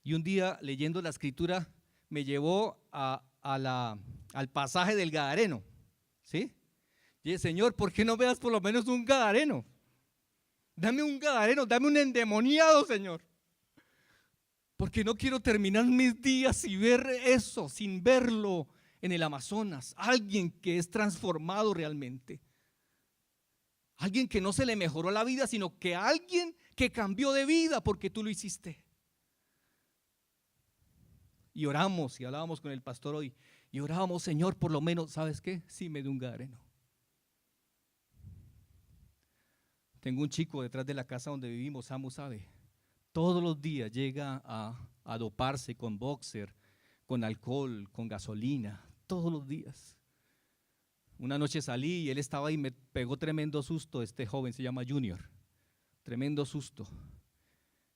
Y un día leyendo la escritura me llevó al pasaje del Gadareno, ¿sí? Y dije, Señor, ¿por qué no veas por lo menos un Gadareno? Dame un Gadareno, dame un endemoniado, Señor. Porque no quiero terminar mis días y ver eso, sin verlo en el Amazonas. Alguien que es transformado realmente. Alguien que no se le mejoró la vida, sino que alguien que cambió de vida porque tú lo hiciste. Y oramos y hablábamos con el pastor hoy. Y orábamos, Señor, por lo menos, ¿sabes qué? Sí me dio un Gadareno. Tengo un chico detrás de la casa donde vivimos, Samu sabe. Todos los días llega a doparse con boxer, con alcohol, con gasolina. Todos los días. Una noche salí y él estaba ahí y me pegó tremendo susto. Este joven se llama Junior. Tremendo susto.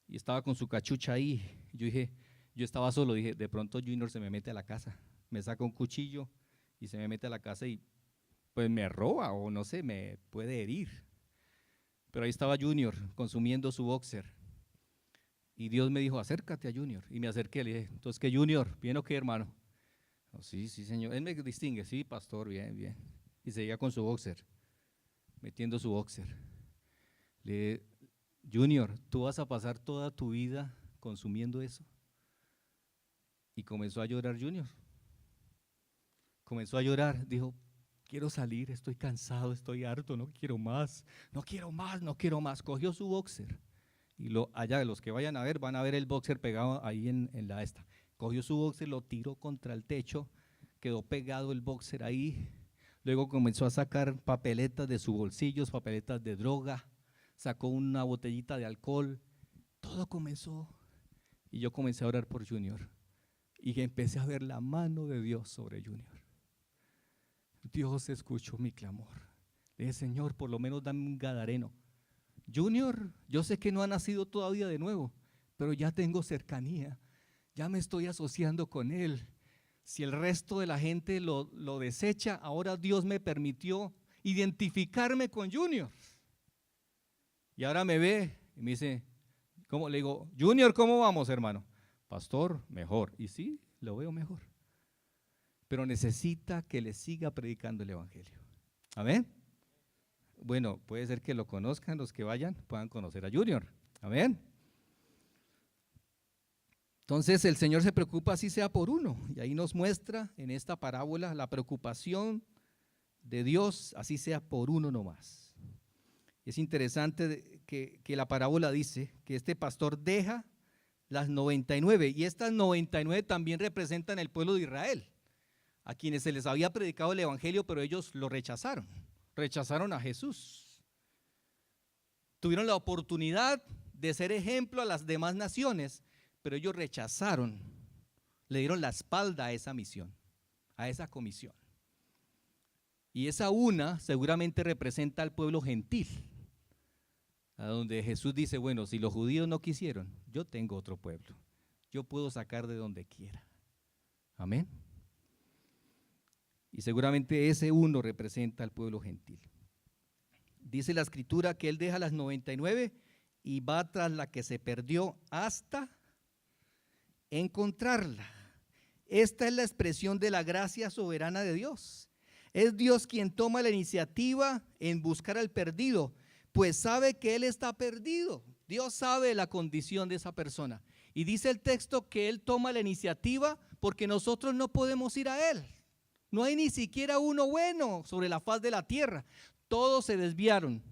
Y estaba con su cachucha ahí. Yo dije, yo estaba solo, dije, de pronto Junior se me mete a la casa. Me saca un cuchillo y se me mete a la casa y pues me roba o no sé, me puede herir. Pero ahí estaba Junior consumiendo su boxer. Y Dios me dijo, acércate a Junior. Y me acerqué, le dije, entonces, ¿qué Junior? ¿Bien o qué, hermano? Oh, sí, sí, señor. Él me distingue, sí, pastor, bien, bien. Y seguía con su boxer, metiendo su boxer. Le dije, Junior, ¿tú vas a pasar toda tu vida consumiendo eso? Y comenzó a llorar Junior. Comenzó a llorar, dijo, quiero salir, estoy cansado, estoy harto, no quiero más, no quiero más, no quiero más. Cogió su boxer y allá los que vayan a ver, van a ver el boxer pegado ahí en la esta. Cogió su boxer, lo tiró contra el techo, quedó pegado el boxer ahí. Luego comenzó a sacar papeletas de sus bolsillos, papeletas de droga, sacó una botellita de alcohol. Todo comenzó y yo comencé a orar por Junior y empecé a ver la mano de Dios sobre Junior. Dios escuchó mi clamor. Le dije, Señor, por lo menos dame un Gadareno. Junior, yo sé que no ha nacido todavía de nuevo, pero ya tengo cercanía. Ya me estoy asociando con él. Si el resto de la gente lo desecha, ahora Dios me permitió identificarme con Junior. Y ahora me ve y me dice, ¿cómo? Le digo, Junior, ¿cómo vamos, hermano? Pastor, mejor. Y sí, lo veo mejor. Pero necesita que le siga predicando el Evangelio. Amén. Bueno, puede ser que lo conozcan, los que vayan puedan conocer a Junior. Amén. Entonces el Señor se preocupa así sea por uno, y ahí nos muestra en esta parábola la preocupación de Dios, así sea por uno nomás. Es interesante que la parábola dice que este pastor deja las 99, y estas 99 también representan el pueblo de Israel, a quienes se les había predicado el Evangelio, pero ellos lo rechazaron a Jesús. Tuvieron la oportunidad de ser ejemplo a las demás naciones, pero ellos rechazaron, le dieron la espalda a esa misión, a esa comisión. Y esa una seguramente representa al pueblo gentil, a donde Jesús dice, bueno, si los judíos no quisieron, yo tengo otro pueblo, yo puedo sacar de donde quiera. Amén. Y seguramente ese uno representa al pueblo gentil. Dice la escritura que él deja las 99 y va tras la que se perdió hasta encontrarla. Esta es la expresión de la gracia soberana de Dios. Es Dios quien toma la iniciativa en buscar al perdido, pues sabe que él está perdido. Dios sabe la condición de esa persona. Y dice el texto que él toma la iniciativa porque nosotros no podemos ir a él. No hay ni siquiera uno bueno sobre la faz de la tierra. Todos se desviaron,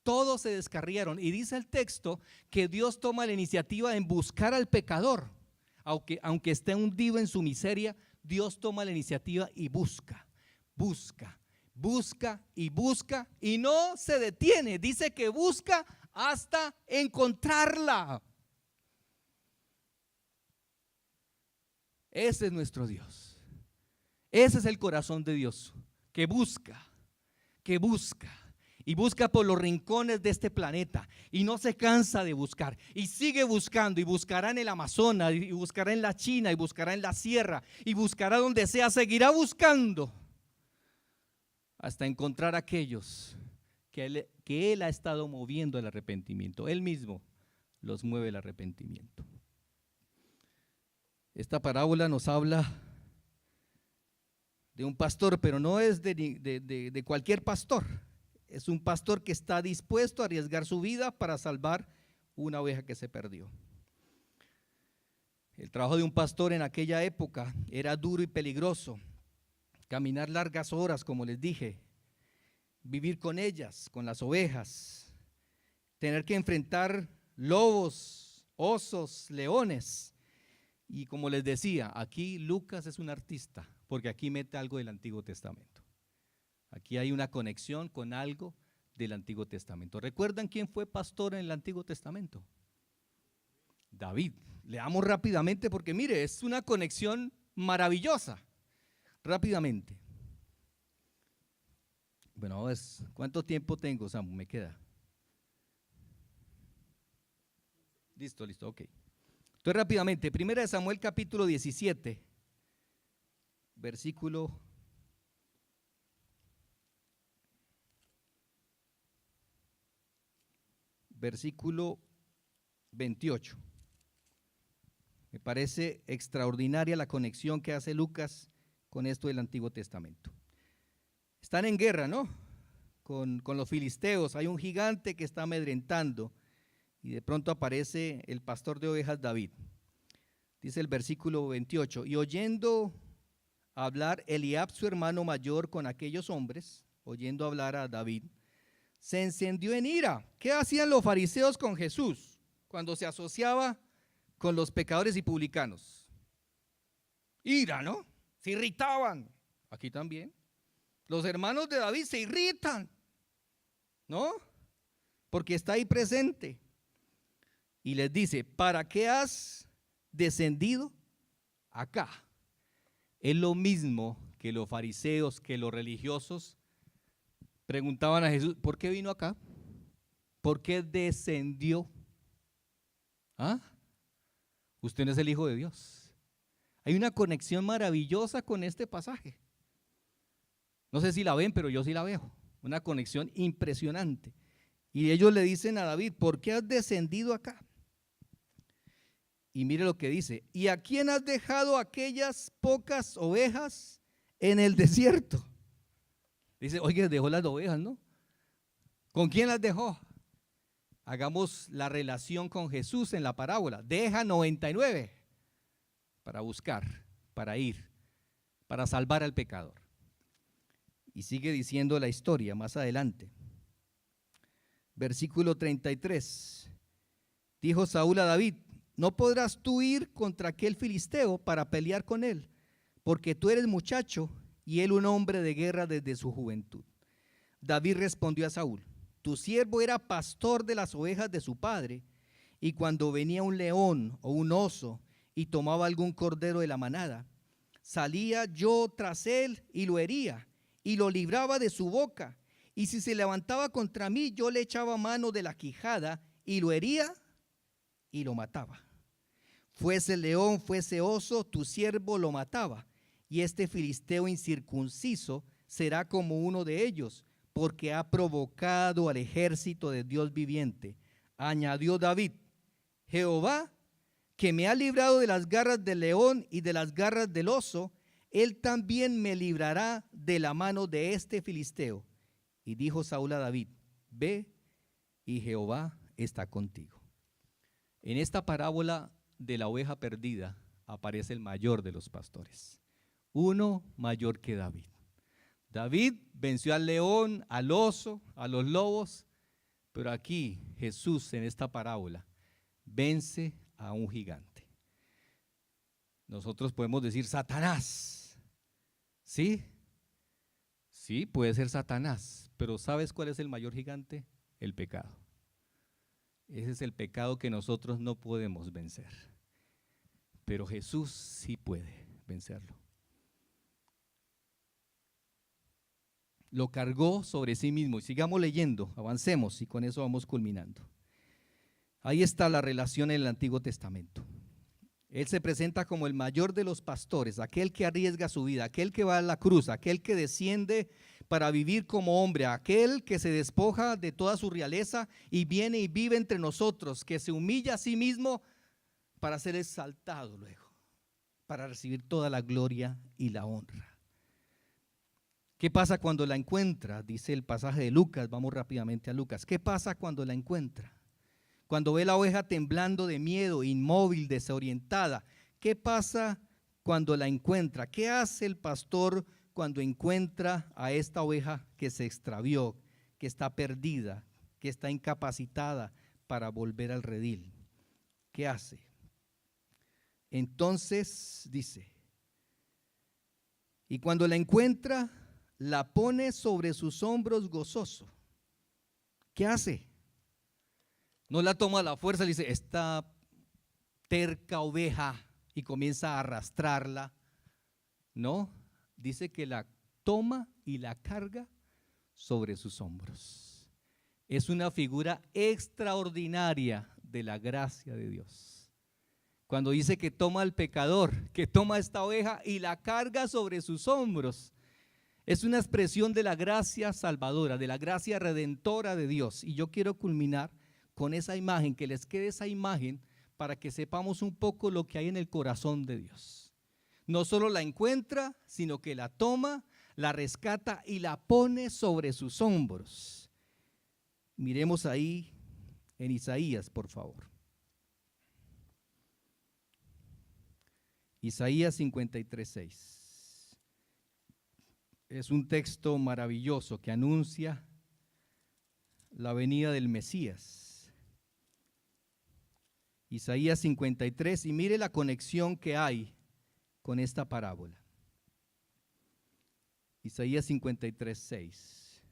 todos se descarriaron. Y dice el texto que Dios toma la iniciativa en buscar al pecador. aunque esté hundido en su miseria, Dios toma la iniciativa y busca, busca, busca y busca y no se detiene. Dice que busca hasta encontrarla. Ese es nuestro Dios. Ese es el corazón de Dios, que busca y busca por los rincones de este planeta y no se cansa de buscar y sigue buscando y buscará en el Amazonas y buscará en la China y buscará en la sierra y buscará donde sea, seguirá buscando hasta encontrar a aquellos que él ha estado moviendo al arrepentimiento. Él mismo los mueve al arrepentimiento. Esta parábola nos habla de un pastor, pero no es de cualquier pastor. Es un pastor que está dispuesto a arriesgar su vida para salvar una oveja que se perdió. El trabajo de un pastor en aquella época era duro y peligroso. Caminar largas horas, como les dije, vivir con ellas, con las ovejas, tener que enfrentar lobos, osos, leones. Y como les decía, aquí Lucas es un artista, porque aquí mete algo del Antiguo Testamento. Aquí hay una conexión con algo del Antiguo Testamento. ¿Recuerdan quién fue pastor en el Antiguo Testamento? David. Leamos rápidamente porque mire, es una conexión maravillosa. Rápidamente. Bueno, ¿cuánto tiempo tengo, Samu? Me queda. Listo, ok. Entonces rápidamente, 1 Samuel capítulo 17, versículo 28. Me parece extraordinaria la conexión que hace Lucas con esto del Antiguo Testamento. Están en guerra, ¿no? Con los filisteos, hay un gigante que está amedrentando y de pronto aparece el pastor de ovejas David. Dice el versículo 28, y oyendo hablar Eliab su hermano mayor con aquellos hombres, oyendo hablar a David, se encendió en ira. ¿Qué hacían los fariseos con Jesús cuando se asociaba con los pecadores y publicanos? Ira, ¿no? Se irritaban. Aquí también. Los hermanos de David se irritan, ¿no? Porque está ahí presente. Y les dice, ¿para qué has descendido acá? Es lo mismo que los fariseos, que los religiosos preguntaban a Jesús, ¿por qué vino acá? ¿Por qué descendió? ¿Ah? Usted no es el Hijo de Dios. Hay una conexión maravillosa con este pasaje. No sé si la ven, pero yo sí la veo. Una conexión impresionante. Y ellos le dicen a David, ¿por qué has descendido acá? Y mire lo que dice, ¿y a quién has dejado aquellas pocas ovejas en el desierto? Dice, oye, dejó las ovejas, ¿no? ¿Con quién las dejó? Hagamos la relación con Jesús en la parábola. Deja 99 para buscar, para ir, para salvar al pecador. Y sigue diciendo la historia más adelante. Versículo 33. Dijo Saúl a David, no podrás tú ir contra aquel filisteo para pelear con él, porque tú eres muchacho y él un hombre de guerra desde su juventud. David respondió a Saúl, tu siervo era pastor de las ovejas de su padre, y cuando venía un león o un oso y tomaba algún cordero de la manada, salía yo tras él y lo hería y lo libraba de su boca, y si se levantaba contra mí, yo le echaba mano de la quijada y lo hería y lo mataba. Fuese león, fuese oso, tu siervo lo mataba, y este filisteo incircunciso será como uno de ellos, porque ha provocado al ejército de Dios viviente. Añadió David, Jehová, que me ha librado de las garras del león y de las garras del oso, él también me librará de la mano de este filisteo. Y dijo Saúl a David, ve, y Jehová está contigo. En esta parábola de la oveja perdida aparece el mayor de los pastores, uno mayor que David. David venció al león, al oso, a los lobos, pero aquí Jesús en esta parábola vence a un gigante. Nosotros podemos decir Satanás, ¿sí? Sí, puede ser Satanás, pero ¿sabes cuál es el mayor gigante? El pecado. Ese es el pecado que nosotros no podemos vencer, pero Jesús sí puede vencerlo. Lo cargó sobre sí mismo. Y sigamos leyendo, avancemos y con eso vamos culminando. Ahí está la relación en el Antiguo Testamento. Él se presenta como el mayor de los pastores, aquel que arriesga su vida, aquel que va a la cruz, aquel que desciende para vivir como hombre, aquel que se despoja de toda su realeza y viene y vive entre nosotros, que se humilla a sí mismo para ser exaltado luego, para recibir toda la gloria y la honra. ¿Qué pasa cuando la encuentra? Dice el pasaje de Lucas, vamos rápidamente a Lucas. ¿Qué pasa cuando la encuentra? Cuando ve la oveja temblando de miedo, inmóvil, desorientada. ¿Qué pasa cuando la encuentra? ¿Qué hace el pastor cuando encuentra a esta oveja que se extravió, que está perdida, que está incapacitada para volver al redil? ¿Qué hace? Entonces dice, y cuando la encuentra, la pone sobre sus hombros gozoso. ¿Qué hace? No la toma a la fuerza, le dice, esta terca oveja, y comienza a arrastrarla. No, dice que la toma y la carga sobre sus hombros. Es una figura extraordinaria de la gracia de Dios. Cuando dice que toma al pecador, que toma esta oveja y la carga sobre sus hombros, es una expresión de la gracia salvadora, de la gracia redentora de Dios. Y yo quiero culminar con esa imagen, que les quede esa imagen para que sepamos un poco lo que hay en el corazón de Dios. No solo la encuentra, sino que la toma, la rescata y la pone sobre sus hombros. Miremos ahí en Isaías, por favor. Isaías 53:6. Es un texto maravilloso que anuncia la venida del Mesías. Isaías 53, y mire la conexión que hay con esta parábola. Isaías 53:6.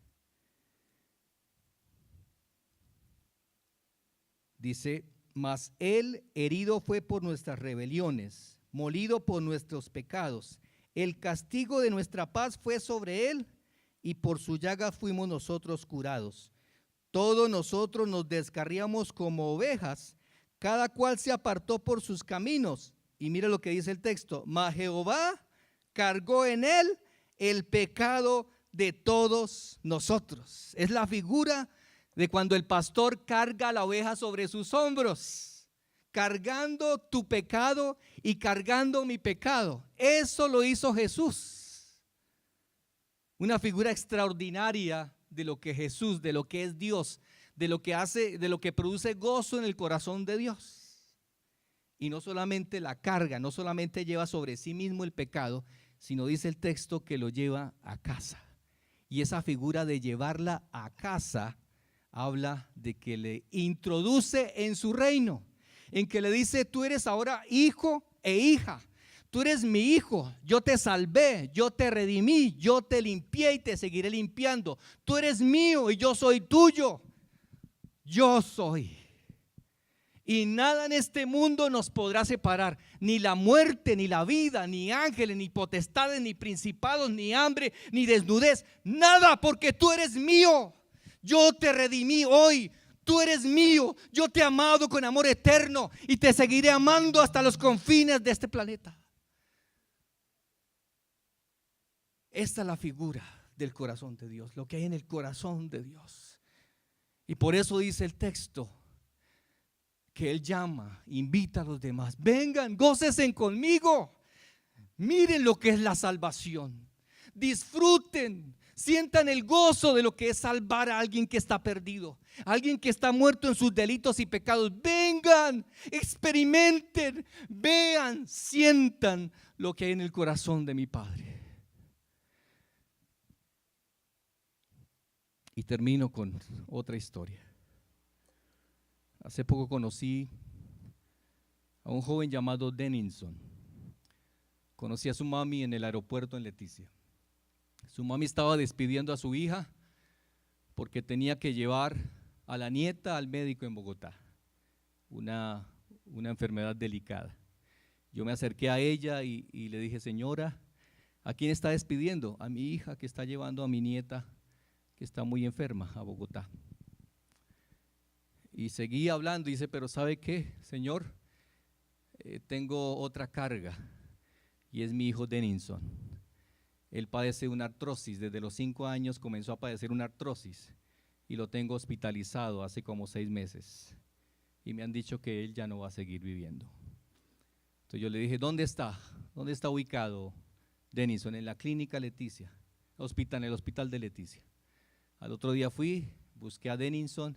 Dice, mas él herido fue por nuestras rebeliones, molido por nuestros pecados. El castigo de nuestra paz fue sobre él, y por su llaga fuimos nosotros curados. Todos nosotros nos descarriamos como ovejas, cada cual se apartó por sus caminos. Y mira lo que dice el texto, mas Jehová cargó en él el pecado de todos nosotros. Es la figura de cuando el pastor carga a la oveja sobre sus hombros, cargando tu pecado y cargando mi pecado. Eso lo hizo Jesús. Una figura extraordinaria de lo que Jesús, de lo que es Dios, de lo que hace, de lo que produce gozo en el corazón de Dios. Y no solamente la carga, no solamente lleva sobre sí mismo el pecado, sino dice el texto que lo lleva a casa. Y esa figura de llevarla a casa habla de que le introduce en su reino, en que le dice, tú eres ahora hijo e hija. Tú eres mi hijo, yo te salvé, yo te redimí, yo te limpié y te seguiré limpiando. Tú eres mío y yo soy tuyo. Yo soy. Y nada en este mundo nos podrá separar, ni la muerte, ni la vida, ni ángeles, ni potestades, ni principados, ni hambre, ni desnudez. Nada, porque tú eres mío. Yo te redimí hoy. Tú eres mío. Yo te he amado con amor eterno y te seguiré amando hasta los confines de este planeta. Esta es la figura del corazón de Dios, lo que hay en el corazón de Dios. Y por eso dice el texto que Él llama, invita a los demás, vengan, gócesen conmigo, miren lo que es la salvación, disfruten, sientan el gozo de lo que es salvar a alguien que está perdido, a alguien que está muerto en sus delitos y pecados. Vengan, experimenten, vean, sientan lo que hay en el corazón de mi Padre. Y termino con otra historia. Hace poco conocí a un joven llamado Dennison. Conocí a su mami en el aeropuerto en Leticia. Su mami estaba despidiendo a su hija porque tenía que llevar a la nieta al médico en Bogotá, una enfermedad delicada. Yo me acerqué a ella y le dije: señora, ¿a quién está despidiendo? A mi hija, que está llevando a mi nieta, que está muy enferma, a Bogotá. Y seguí hablando y dice: pero ¿sabe qué, señor? Tengo otra carga, y es mi hijo Denison. Él padece una artrosis, desde los 5 años comenzó a padecer una artrosis y lo tengo hospitalizado hace como 6 meses. Y me han dicho que él ya no va a seguir viviendo. Entonces yo le dije: ¿dónde está? ¿Dónde está ubicado Denison? En la clínica Leticia, en el hospital de Leticia. Al otro día fui, busqué a Denison,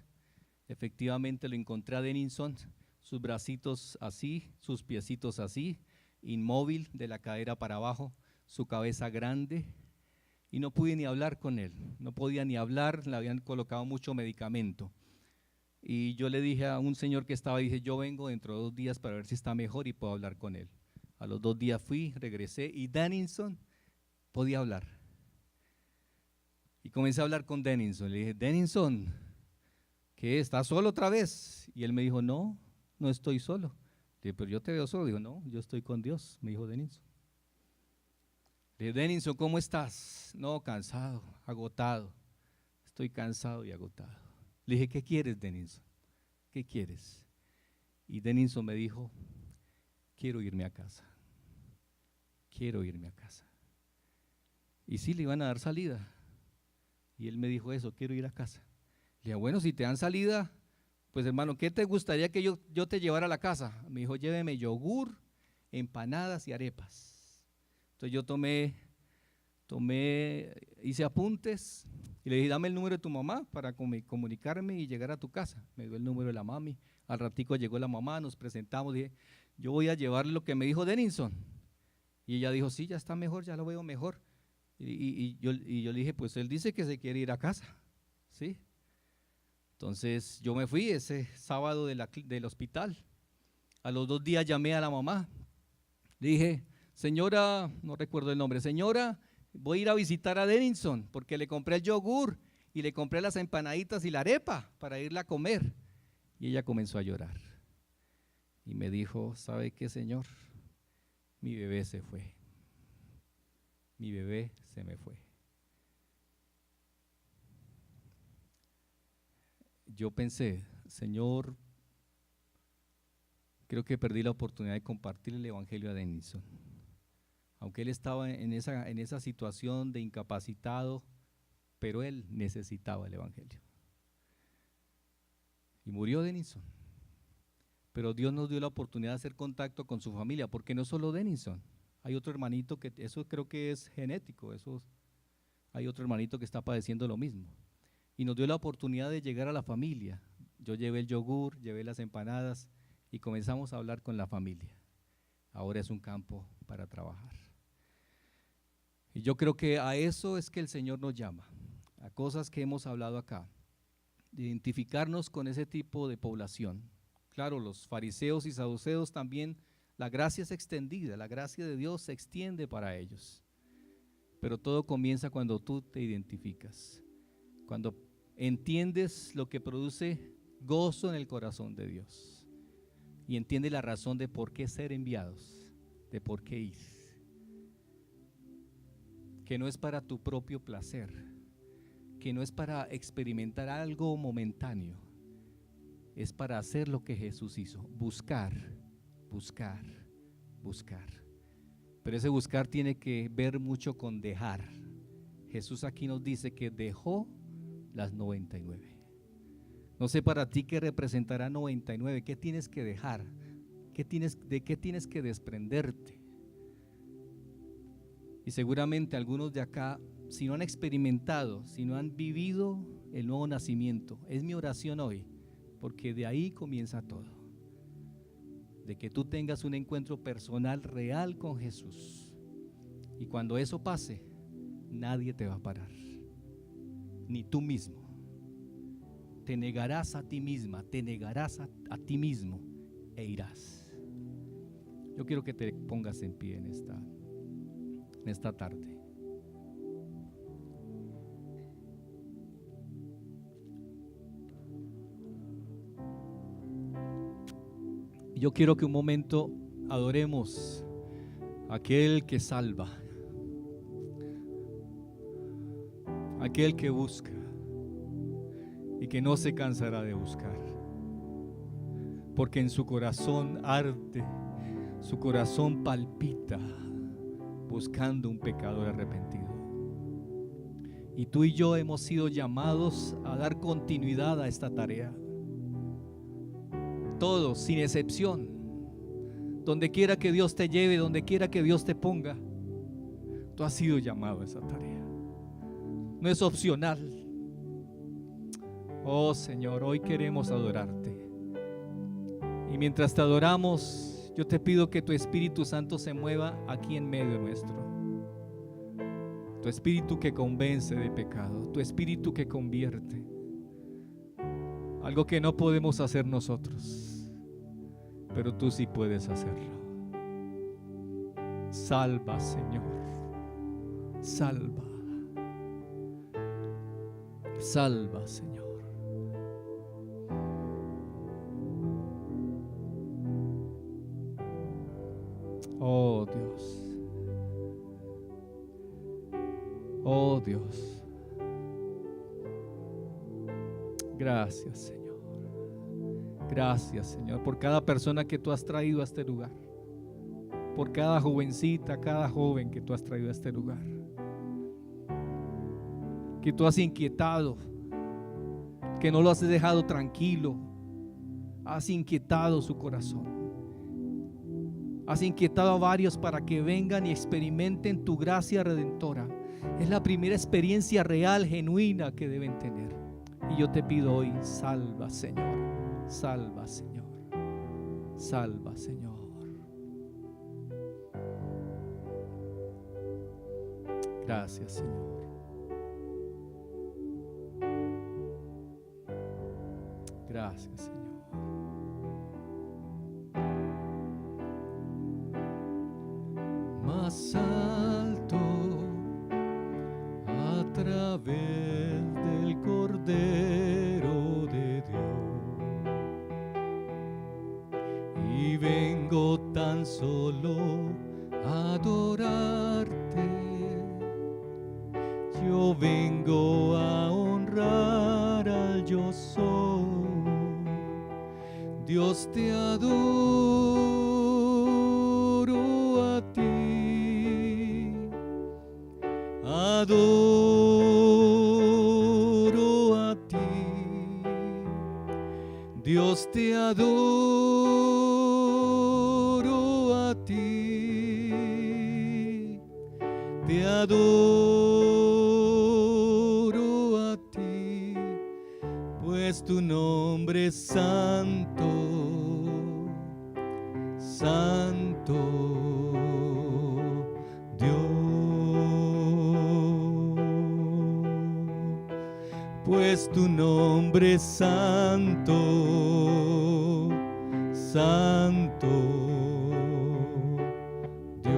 efectivamente lo encontré a Denison, sus bracitos así, sus piecitos así, inmóvil de la cadera para abajo, su cabeza grande, y no pude ni hablar con él, no podía ni hablar, le habían colocado mucho medicamento. Y yo le dije a un señor que estaba, dije: yo vengo dentro de 2 días para ver si está mejor y puedo hablar con él. A los 2 días fui, regresé y Denison podía hablar. Y comencé a hablar con Denison, le dije: Denison, ¿qué? ¿Estás solo otra vez? Y él me dijo: no, no estoy solo. Le dije: pero yo te veo solo. Dijo: no, yo estoy con Dios, me dijo Denison. Le dije: Denison, ¿cómo estás? No, cansado, agotado. Estoy cansado y agotado. Le dije: ¿qué quieres, Denison? ¿Qué quieres? Y Denison me dijo: quiero irme a casa. Quiero irme a casa. Y sí, le iban a dar salida. Y él me dijo eso: quiero ir a casa. Le dije: bueno, si te dan salida, pues hermano, ¿qué te gustaría que yo te llevara a la casa? Me dijo: lléveme yogur, empanadas y arepas. Entonces yo hice apuntes y le dije: dame el número de tu mamá para comunicarme y llegar a tu casa. Me dio el número de la mami. Al ratico llegó la mamá, nos presentamos, dije: yo voy a llevarle lo que me dijo Denison. Y ella dijo: sí, ya está mejor, ya lo veo mejor. Y yo le dije: pues él dice que se quiere ir a casa, ¿sí? Entonces yo me fui ese sábado del hospital. A los 2 días llamé a la mamá. Le dije: señora, no recuerdo el nombre, señora, voy a ir a visitar a Denison porque le compré el yogur y le compré las empanaditas y la arepa para irla a comer. Y ella comenzó a llorar y me dijo: ¿sabe qué, señor? Mi bebé se fue. Mi bebé se me fue. Yo pensé: Señor, creo que perdí la oportunidad de compartir el evangelio a Denison. Aunque él estaba en esa situación de incapacitado, pero él necesitaba el evangelio. Y murió Denison. Pero Dios nos dio la oportunidad de hacer contacto con su familia, porque no solo Denison, hay otro hermanito que, eso creo que es genético, hay otro hermanito que está padeciendo lo mismo. Y nos dio la oportunidad de llegar a la familia. Yo llevé el yogur, llevé las empanadas y comenzamos a hablar con la familia. Ahora es un campo para trabajar. Y yo creo que a eso es que el Señor nos llama, a cosas que hemos hablado acá, de identificarnos con ese tipo de población. Claro, los fariseos y saduceos también, la gracia es extendida, la gracia de Dios se extiende para ellos. Pero todo comienza cuando tú te identificas, cuando entiendes lo que produce gozo en el corazón de Dios y entiendes la razón de por qué ser enviados, de por qué ir. Que no es para tu propio placer, que no es para experimentar algo momentáneo, es para hacer lo que Jesús hizo: buscar, buscar, buscar. Pero ese buscar tiene que ver mucho con dejar. Jesús aquí nos dice que dejó las 99. No sé para ti qué representará 99, qué tienes que dejar, de qué tienes que desprenderte. Y seguramente algunos de acá, si no han experimentado, si no han vivido el nuevo nacimiento, es mi oración hoy, porque de ahí comienza todo. De que tú tengas un encuentro personal real con Jesús. Y cuando eso pase, nadie te va a parar, ni tú mismo. Te negarás a ti misma, te negarás a ti mismo e irás. Yo quiero que te pongas en pie en esta en esta tarde. Yo quiero que un momento adoremos a aquel que salva, aquel que busca y que no se cansará de buscar, porque en su corazón arde, su corazón palpita buscando un pecador arrepentido. Y tú y yo hemos sido llamados a dar continuidad a esta tarea. Todos, sin excepción, donde quiera que Dios te lleve, donde quiera que Dios te ponga, tú has sido llamado a esa tarea. No es opcional. Oh Señor, hoy queremos adorarte. Y mientras te adoramos, yo te pido que tu Espíritu Santo se mueva aquí en medio nuestro. Tu Espíritu que convence de pecado, tu Espíritu que convierte. Algo que no podemos hacer nosotros, pero tú sí puedes hacerlo. Salva, Señor. Salva. Salva, Señor. Oh Dios. Oh Dios. Gracias, Señor. Gracias, Señor, por cada persona que tú has traído a este lugar, por cada jovencita, cada joven que tú has traído a este lugar, que tú has inquietado, que no lo has dejado tranquilo, has inquietado su corazón, has inquietado a varios para que vengan y experimenten tu gracia redentora. Es la primera experiencia real, genuina que deben tener. Y yo te pido hoy, salva, Señor. Salva, Señor. Salva, Señor. Gracias, Señor. Gracias, Señor. Más alto a través del Cordero de Dios, y vengo tan solo a adorarte. Yo vengo a honrar al yo soy. Dios, te adoro a ti, adoro a ti. Dios, te adoro a ti, te adoro a ti, pues tu nombre es santo, santo Dios, pues tu nombre es santo, santo Dios.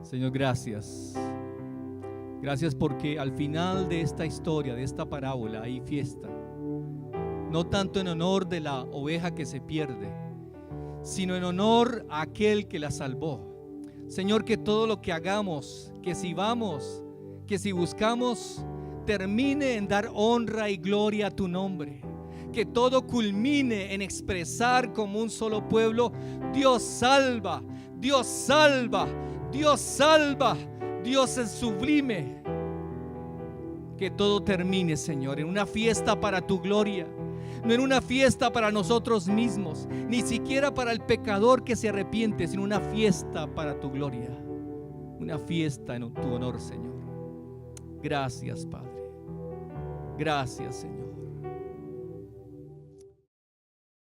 Señor, gracias. Gracias porque al final de esta historia, de esta parábola, hay fiesta. No tanto en honor de la oveja que se pierde, sino en honor a aquel que la salvó. Señor, que todo lo que hagamos, que si vamos, que si buscamos, termine en dar honra y gloria a tu nombre. Que todo culmine en expresar como un solo pueblo: Dios salva, Dios salva, Dios salva, Dios es sublime. Que todo termine, Señor, en una fiesta para tu gloria, no en una fiesta para nosotros mismos, ni siquiera para el pecador que se arrepiente, sino una fiesta para tu gloria, una fiesta en tu honor, Señor. Gracias, Padre. Gracias, Señor.